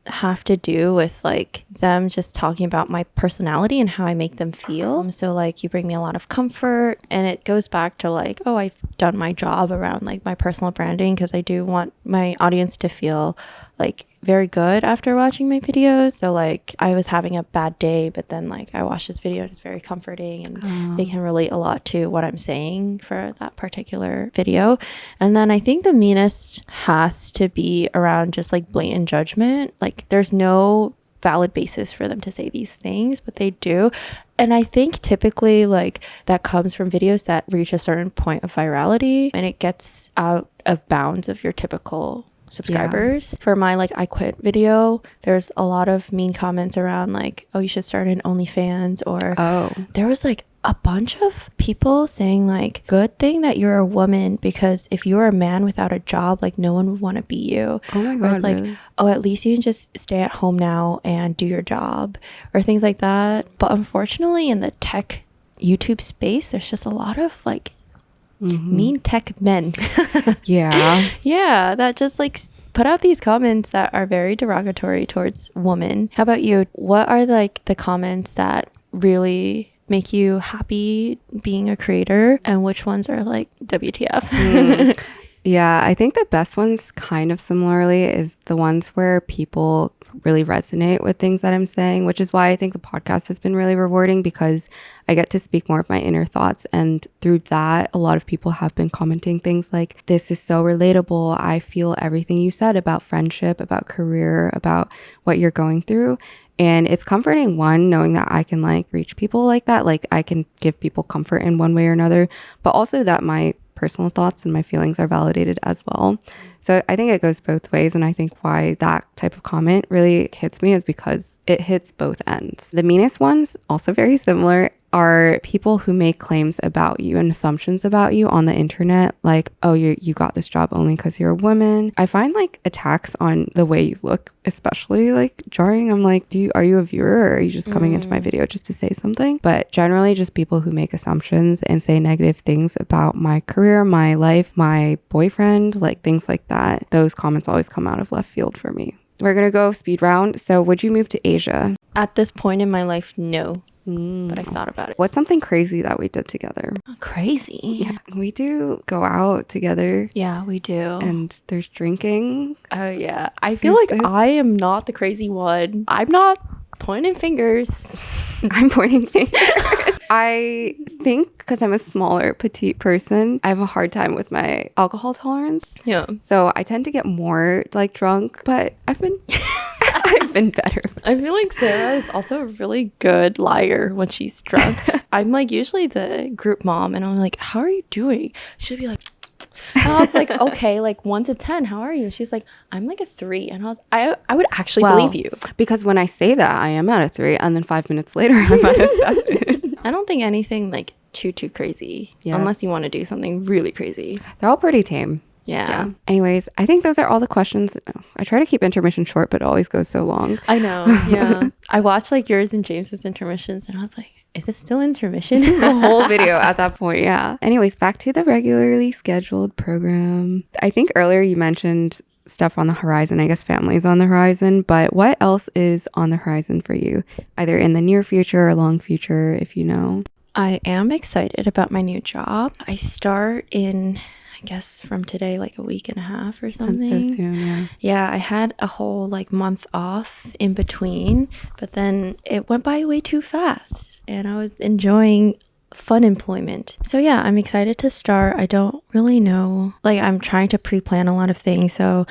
have to do with like them just talking about my personality and how I make them feel. So like you bring me a lot of comfort, and it goes back to like, oh, I've done my job around like my personal branding, because I do want my audience to feel like very good after watching my videos. So like I was having a bad day, but then like I watched this video and it's very comforting, and they can relate a lot to what I'm saying for that particular video. And then I think the meanest has to be around just like blatant judgment. Like there's no valid basis for them to say these things, but they do. And I think typically like that comes from videos that reach a certain point of virality, and it gets out of bounds of your typical subscribers. For my like I quit video, there's a lot of mean comments around like, oh, you should start an OnlyFans, or there was like a bunch of people saying like, good thing that you're a woman, because if you were a man without a job, like no one would want to be you. Oh my god. Or it's like, really? oh, at least you can just stay at home now and do your job, or things like that. But unfortunately in the tech YouTube space, there's just a lot of like mean tech men. Yeah, that just like put out these comments that are very derogatory towards women. How about you? What are like the comments that really make you happy being a creator, and which ones are like WTF? Yeah, I think the best ones kind of similarly is the ones where people really resonate with things that I'm saying, which is why I think the podcast has been really rewarding, because I get to speak more of my inner thoughts. And through that, a lot of people have been commenting things like, this is so relatable. I feel everything you said about friendship, about career, about what you're going through. And it's comforting, one, knowing that I can like reach people like that. Like I can give people comfort in one way or another, but also that my personal thoughts and my feelings are validated as well. So I think it goes both ways. And I think why that type of comment really hits me is because it hits both ends. The meanest ones, also very similar, are people who make claims about you and assumptions about you on the internet, like, oh, you got this job only because you're a woman. I find like attacks on the way you look especially like jarring. I'm like, are you a viewer, or are you just coming into my video just to say something? But generally just people who make assumptions and say negative things about my career, my life, my boyfriend, like things like that. Those comments always come out of left field for me. We're gonna go speed round. So would you move to Asia? At this point in my life, no. But I've thought about it. What's something crazy that we did together? Crazy? Yeah, we do go out together. Yeah, we do. And there's drinking. Oh, yeah. I feel like I am not the crazy one. I'm not pointing fingers. I'm pointing fingers. I think because I'm a smaller, petite person, I have a hard time with my alcohol tolerance. Yeah. So I tend to get more like drunk, but I've been better. I feel like Sarah is also a really good liar when she's drunk. I'm like usually the group mom, and I'm like, how are you doing? She'll be like, and I was like, okay, like 1 to 10, how are you? She's like, I'm like a 3. And I would actually believe you. Because when I say that, I am at a 3, and then 5 minutes later, I'm at a 7. I don't think anything like too crazy, unless you want to do something really crazy. They're all pretty tame. Yeah. Anyways, I think those are all the questions. I try to keep intermission short, but it always goes so long. I know. Yeah. I watched like yours and James's intermissions, and I was like, is it still intermission? This is the whole video at that point. Yeah. Anyways, back to the regularly scheduled program. I think earlier you mentioned stuff on the horizon. I guess family's on the horizon, but what else is on the horizon for you? Either in the near future or long future, if you know. I am excited about my new job. I start in, I guess from today, like a week and a half or something. That's so soon, yeah. Yeah, I had a whole like month off in between, but then it went by way too fast, and I was enjoying fun employment. So yeah, I'm excited to start. I don't really know, like I'm trying to pre-plan a lot of things, so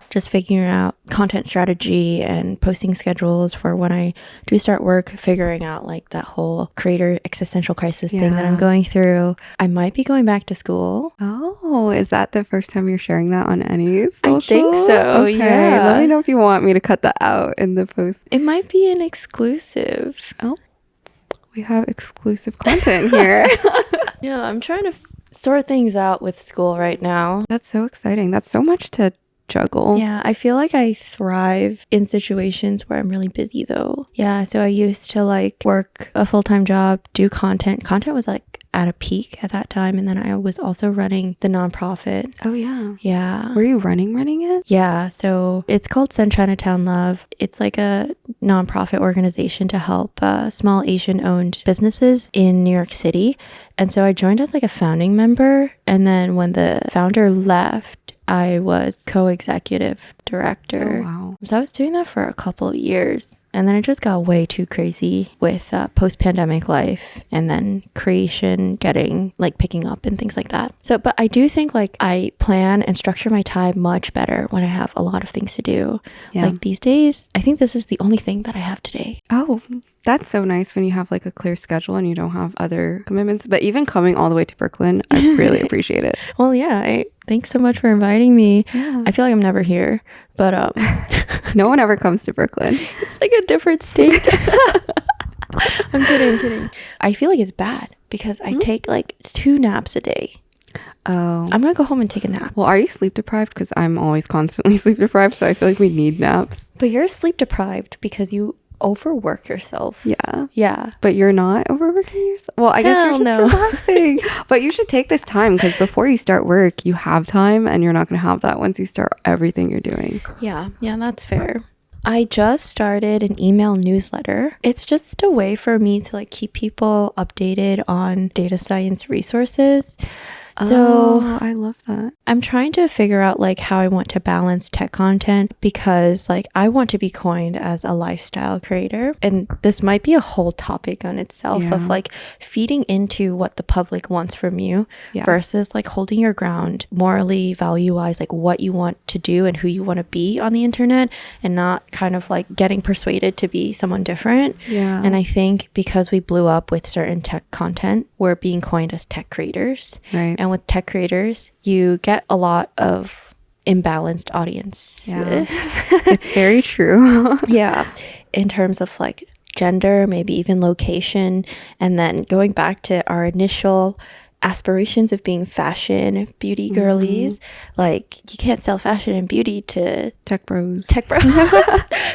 just figuring out content strategy and posting schedules for when I do start work, figuring out like that whole creator existential crisis thing that I'm going through. I might be going back to school. Oh, is that the first time you're sharing that on any social? I think so, okay. yeah. Let me know if you want me to cut that out in the post. It might be an exclusive. Oh, we have exclusive content here. Yeah, I'm trying to sort things out with school right now. That's so exciting. That's so much to juggle. Yeah, I feel like I thrive in situations where I'm really busy though. Yeah, so I used to like work a full-time job, do content. Content was like at a peak at that time, and then I was also running the nonprofit. Oh yeah. Yeah. Were you running it? Yeah, so it's called Send Chinatown Love. It's like a nonprofit organization to help small Asian-owned businesses in New York City. And so I joined as like a founding member, and then when the founder left, I was co-executive director. Oh, wow. So I was doing that for a couple of years. And then it just got way too crazy with post-pandemic life and then creation picking up and things like that. So, but I do think like I plan and structure my time much better when I have a lot of things to do. Yeah. Like these days, I think this is the only thing that I have today. Oh, that's so nice when you have like a clear schedule and you don't have other commitments. But even coming all the way to Brooklyn, I really appreciate it. Well, yeah, thanks so much for inviting me. Yeah. I feel like I'm never here, but no one ever comes to Brooklyn. It's like a different state. I'm kidding. I feel like it's bad because I take like 2 naps a day. Oh. I'm gonna go home and take a nap. Well, are you sleep deprived? Because I'm always constantly sleep deprived, so I feel like we need naps. But you're sleep deprived because you overwork yourself. Yeah. But you're not overworking yourself? Well, I guess you're just relaxing. But you should take this time because before you start work, you have time and you're not going to have that once you start everything you're doing. Yeah, that's fair. I just started an email newsletter. It's just a way for me to like keep people updated on data science resources. So I love that. I'm trying to figure out like how I want to balance tech content because like I want to be coined as a lifestyle creator, and this might be a whole topic on itself of like feeding into what the public wants from you versus like holding your ground morally, value wise, like what you want to do and who you want to be on the internet, and not kind of like getting persuaded to be someone different. And I think because we blew up with certain tech content, we're being coined as tech creators. And with tech creators, you get a lot of imbalanced audience. It's very true. In terms of like gender, maybe even location. And then going back to our initial aspirations of being fashion beauty girlies, like you can't sell fashion and beauty to tech bros.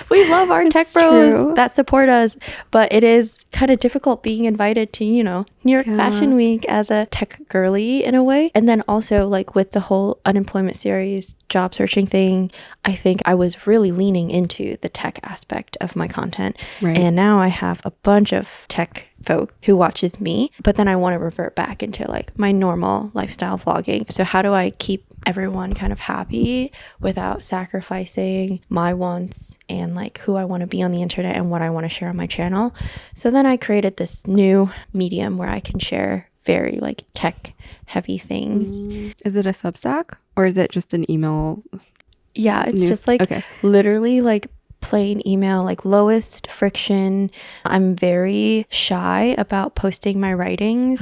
We love our tech bros that support us, but it is kind of difficult being invited to, you know, New York Fashion Week as a tech girly in a way. And then also like with the whole unemployment series job searching thing, I think I was really leaning into the tech aspect of my content. And now I have a bunch of tech folk who watches me, but then I want to revert back into like my normal lifestyle vlogging. So how do I keep everyone kind of happy without sacrificing my wants and like who I want to be on the internet and what I want to share on my channel? So then I created this new medium where I can share very like tech heavy things. Is it a Substack or is it just an email? Yeah, it's just like literally like plain email, like lowest friction. I'm very shy about posting my writings.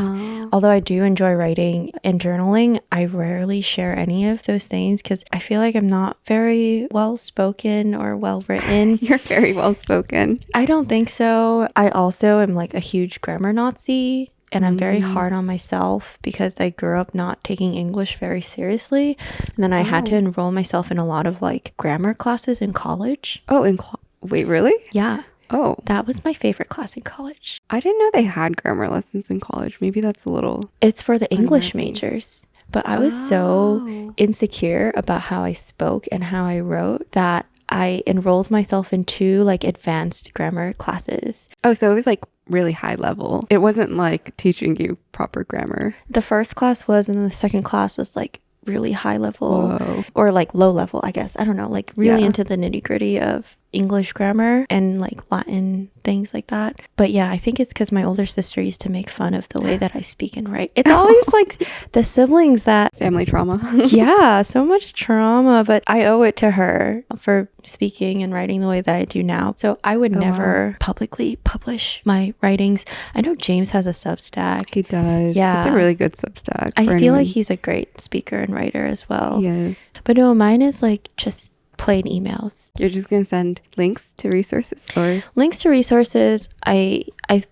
Although I do enjoy writing and journaling, I rarely share any of those things because I feel like I'm not very well spoken or well written. You're very well spoken. I don't think so. I also am like a huge grammar Nazi. And I'm very hard on myself because I grew up not taking English very seriously. And then I had to enroll myself in a lot of like grammar classes in college. Wait, really? Yeah. Oh. That was my favorite class in college. I didn't know they had grammar lessons in college. Maybe that's a little... It's for the English majors. But I was so insecure about how I spoke and how I wrote that I enrolled myself in 2 like advanced grammar classes. Oh, so it was like really high level. It wasn't like teaching you proper grammar. The first class was, and then the second class was like really high level or like low level, I guess. I don't know, like really into the nitty gritty of English grammar and like Latin things like that. But yeah, I think it's because my older sister used to make fun of the way that I speak and write. It's always like the siblings that... Family trauma. Yeah, so much trauma, but I owe it to her for speaking and writing the way that I do now. So I would never publicly publish my writings. I know James has a Substack. He does. Yeah. It's a really good Substack. I feel like he's a great speaker and writer as well. Yes. But no, mine is like just plain emails. You're just going to send links to resources or? Links to resources. I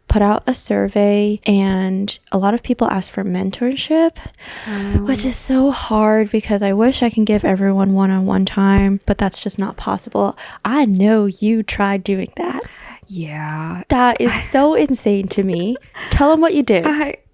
put out a survey and a lot of people ask for mentorship, which is so hard because I wish I can give everyone one-on-one time, but that's just not possible. I know you tried doing that. Yeah. That is so insane to me. Tell them what you did.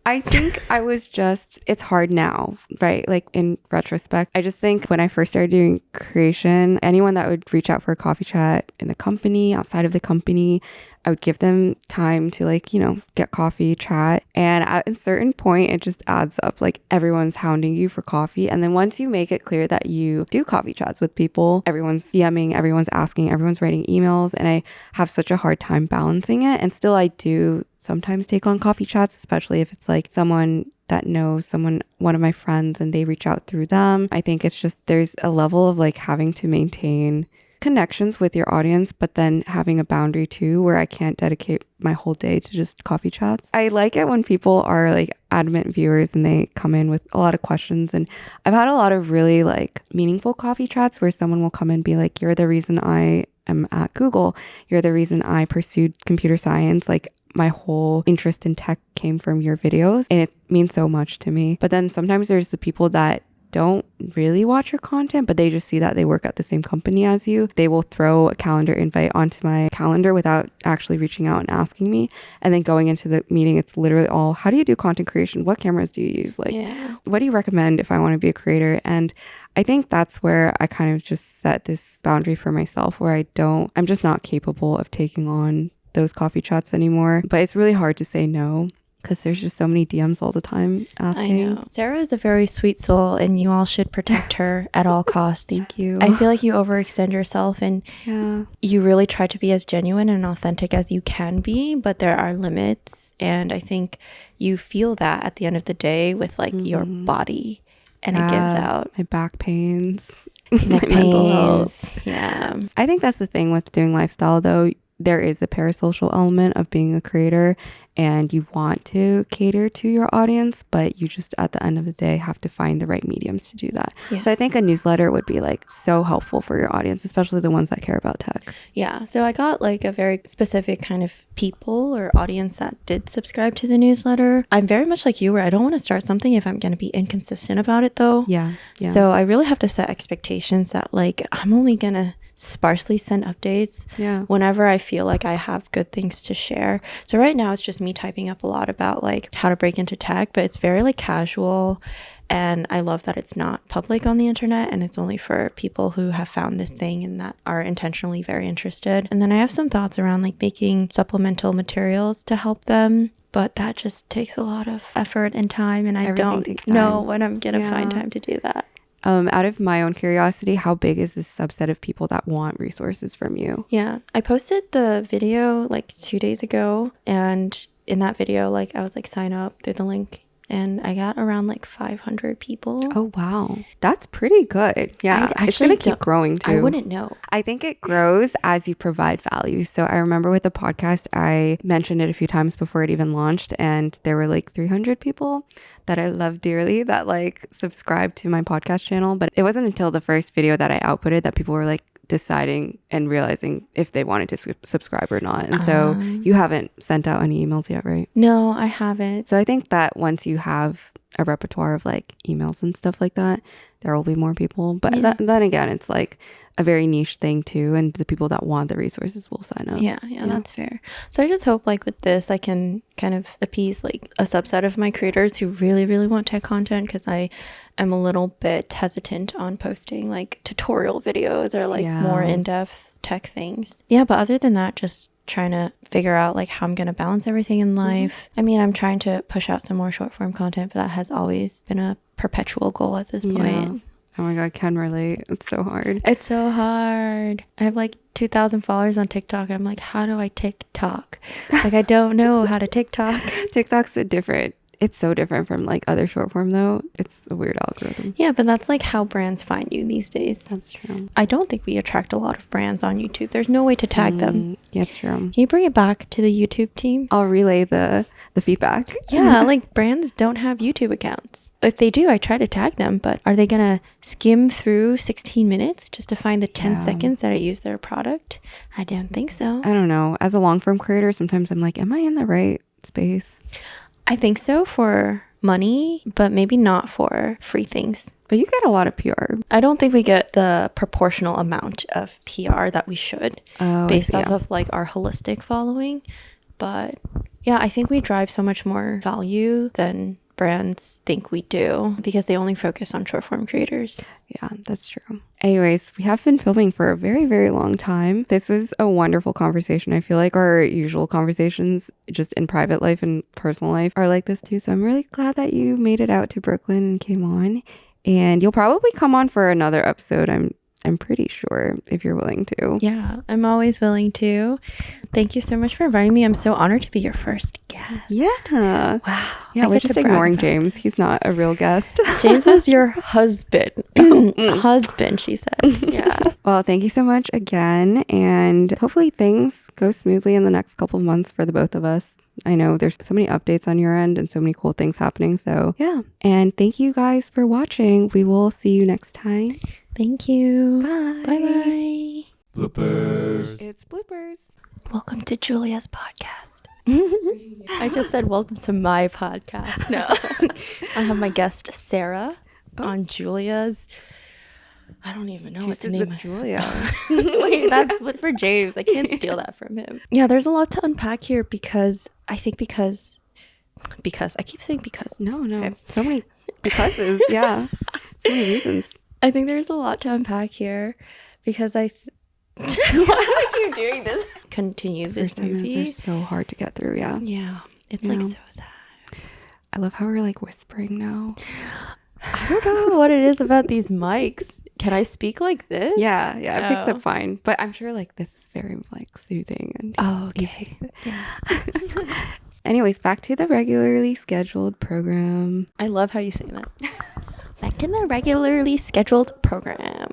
I think I was just, it's hard now, right? Like in retrospect, I just think when I first started doing creation, anyone that would reach out for a coffee chat in the company, outside of the company, I would give them time to like, you know, get coffee, chat. And at a certain point, it just adds up. Like everyone's hounding you for coffee. And then once you make it clear that you do coffee chats with people, everyone's DMing, everyone's asking, everyone's writing emails. And I have such a hard time balancing it. And still I do sometimes take on coffee chats, especially if it's like someone that knows someone, one of my friends, and they reach out through them. I think it's just, there's a level of like having to maintain connections with your audience, but then having a boundary too, where I can't dedicate my whole day to just coffee chats. I like it when people are like adamant viewers and they come in with a lot of questions. And I've had a lot of really like meaningful coffee chats where someone will come and be like, you're the reason I am at Google. You're the reason I pursued computer science. Like my whole interest in tech came from your videos, and it means so much to me. But then sometimes there's the people that don't really watch your content, but they just see that they work at the same company as you. They will throw a calendar invite onto my calendar without actually reaching out and asking me. And then going into the meeting, it's literally all, how do you do content creation? What cameras do you use? Like, what do you recommend if I want to be a creator? And I think that's where I kind of just set this boundary for myself where I'm just not capable of taking on those coffee chats anymore. But it's really hard to say no, because there's just so many DMs all the time asking. I know. Sarah is a very sweet soul, and you all should protect her at all costs. Thank you. I feel like you overextend yourself, and you really try to be as genuine and authentic as you can be, but there are limits. And I think you feel that at the end of the day with like your body, and it gives out. My back pains. Neck pains. Yeah. I think that's the thing with doing lifestyle though. There is a parasocial element of being a creator, and you want to cater to your audience, but you just at the end of the day have to find the right mediums to do that. So I think a newsletter would be like so helpful for your audience, especially the ones that care about tech. Yeah, so I got like a very specific kind of people or audience that did subscribe to the newsletter. I'm very much like you, where I don't want to start something if I'm going to be inconsistent about it though. Yeah. So I really have to set expectations that like I'm only going to sparsely send updates whenever I feel like I have good things to share. So right now it's just me typing up a lot about like how to break into tech, but it's very like casual, and I love that it's not public on the internet and it's only for people who have found this thing and that are intentionally very interested. And then I have some thoughts around like making supplemental materials to help them, but that just takes a lot of effort and time, and I don't know when I'm gonna find time to do that. Out of my own curiosity, how big is this subset of people that want resources from you? Yeah, I posted the video like 2 days ago, and in that video, like I was like, sign up through the link, and I got around like 500 people. Oh, wow. That's pretty good. Yeah, it's going to keep growing too. I wouldn't know. I think it grows as you provide value. So I remember with the podcast, I mentioned it a few times before it even launched, and there were like 300 people that I love dearly that like subscribed to my podcast channel. But it wasn't until the first video that I outputted that people were like deciding and realizing if they wanted to subscribe or not. And so you haven't sent out any emails yet, right? No, I haven't. So I think that once you have a repertoire of like emails and stuff like that, there will be more people. But then again, it's like a very niche thing too, and the people that want the resources will sign up. Yeah, that's fair. So I just hope like with this I can kind of appease like a subset of my creators who really, really want tech content, because I am a little bit hesitant on posting like tutorial videos or like more in-depth tech things. Yeah, but other than that, just trying to figure out like how I'm going to balance everything in life. I mean, I'm trying to push out some more short form content, but that has always been a perpetual goal at this point. Oh my God, can relate. It's so hard. It's so hard. I have like 2,000 followers on TikTok. I'm like, how do I TikTok? Like, I don't know how to TikTok. TikTok's it's so different from like other short form though. It's a weird algorithm. Yeah, but that's like how brands find you these days. That's true. I don't think we attract a lot of brands on YouTube. There's no way to tag them. Yeah, it's true. Can you bring it back to the YouTube team? I'll relay the feedback. Yeah, like brands don't have YouTube accounts. if they do, I try to tag them, but are they gonna skim through 16 minutes just to find the 10 seconds that I use their product? I don't think so. I don't know. As a long form creator, sometimes I'm like, am I in the right space? I think so for money, but maybe not for free things. But you get a lot of PR. I don't think we get the proportional amount of PR that we should based off of like our holistic following. But yeah, I think we drive so much more value than brands think we do because they only focus on short form creators. Yeah, that's true. Anyways, we have been filming for a very, very long time. This was a wonderful conversation. I feel like our usual conversations just in private life and personal life are like this too. So I'm really glad that you made it out to Brooklyn and came on. And you'll probably come on for another episode. I'm pretty sure, if you're willing to. Yeah, I'm always willing to. Thank you so much for inviting me. I'm so honored to be your first guest. Yeah. Wow. Yeah, we're just ignoring James. He's not a real guest. James is your husband. Husband, she said. Yeah. Well, thank you so much again. And hopefully things go smoothly in the next couple of months for the both of us. I know there's so many updates on your end and so many cool things happening. So yeah. And thank you guys for watching. We will see you next time. Thank you. Bye. Bye-bye. Bloopers. It's bloopers. Welcome to Julia's podcast. I just said welcome to my podcast. No. I have my guest Sarah on Julia's. I don't even know what to name it. Julia. Wait, that's for James. I can't steal that from him. Yeah, there's a lot to unpack here because I keep saying because. No. Okay. So many becauses. Yeah. So many reasons. I think there's a lot to unpack here because why are you doing this? Continue this First 10 minutes movie. are so hard to get through. Yeah. Yeah, it's like so sad. I love how we're like whispering now. I don't know what it is about these mics. Can I speak like this? Yeah, it picks up fine. But I'm sure like this is very like soothing and okay. Yeah. Anyways, back to the regularly scheduled program. I love how you say that. Back to the regularly scheduled program.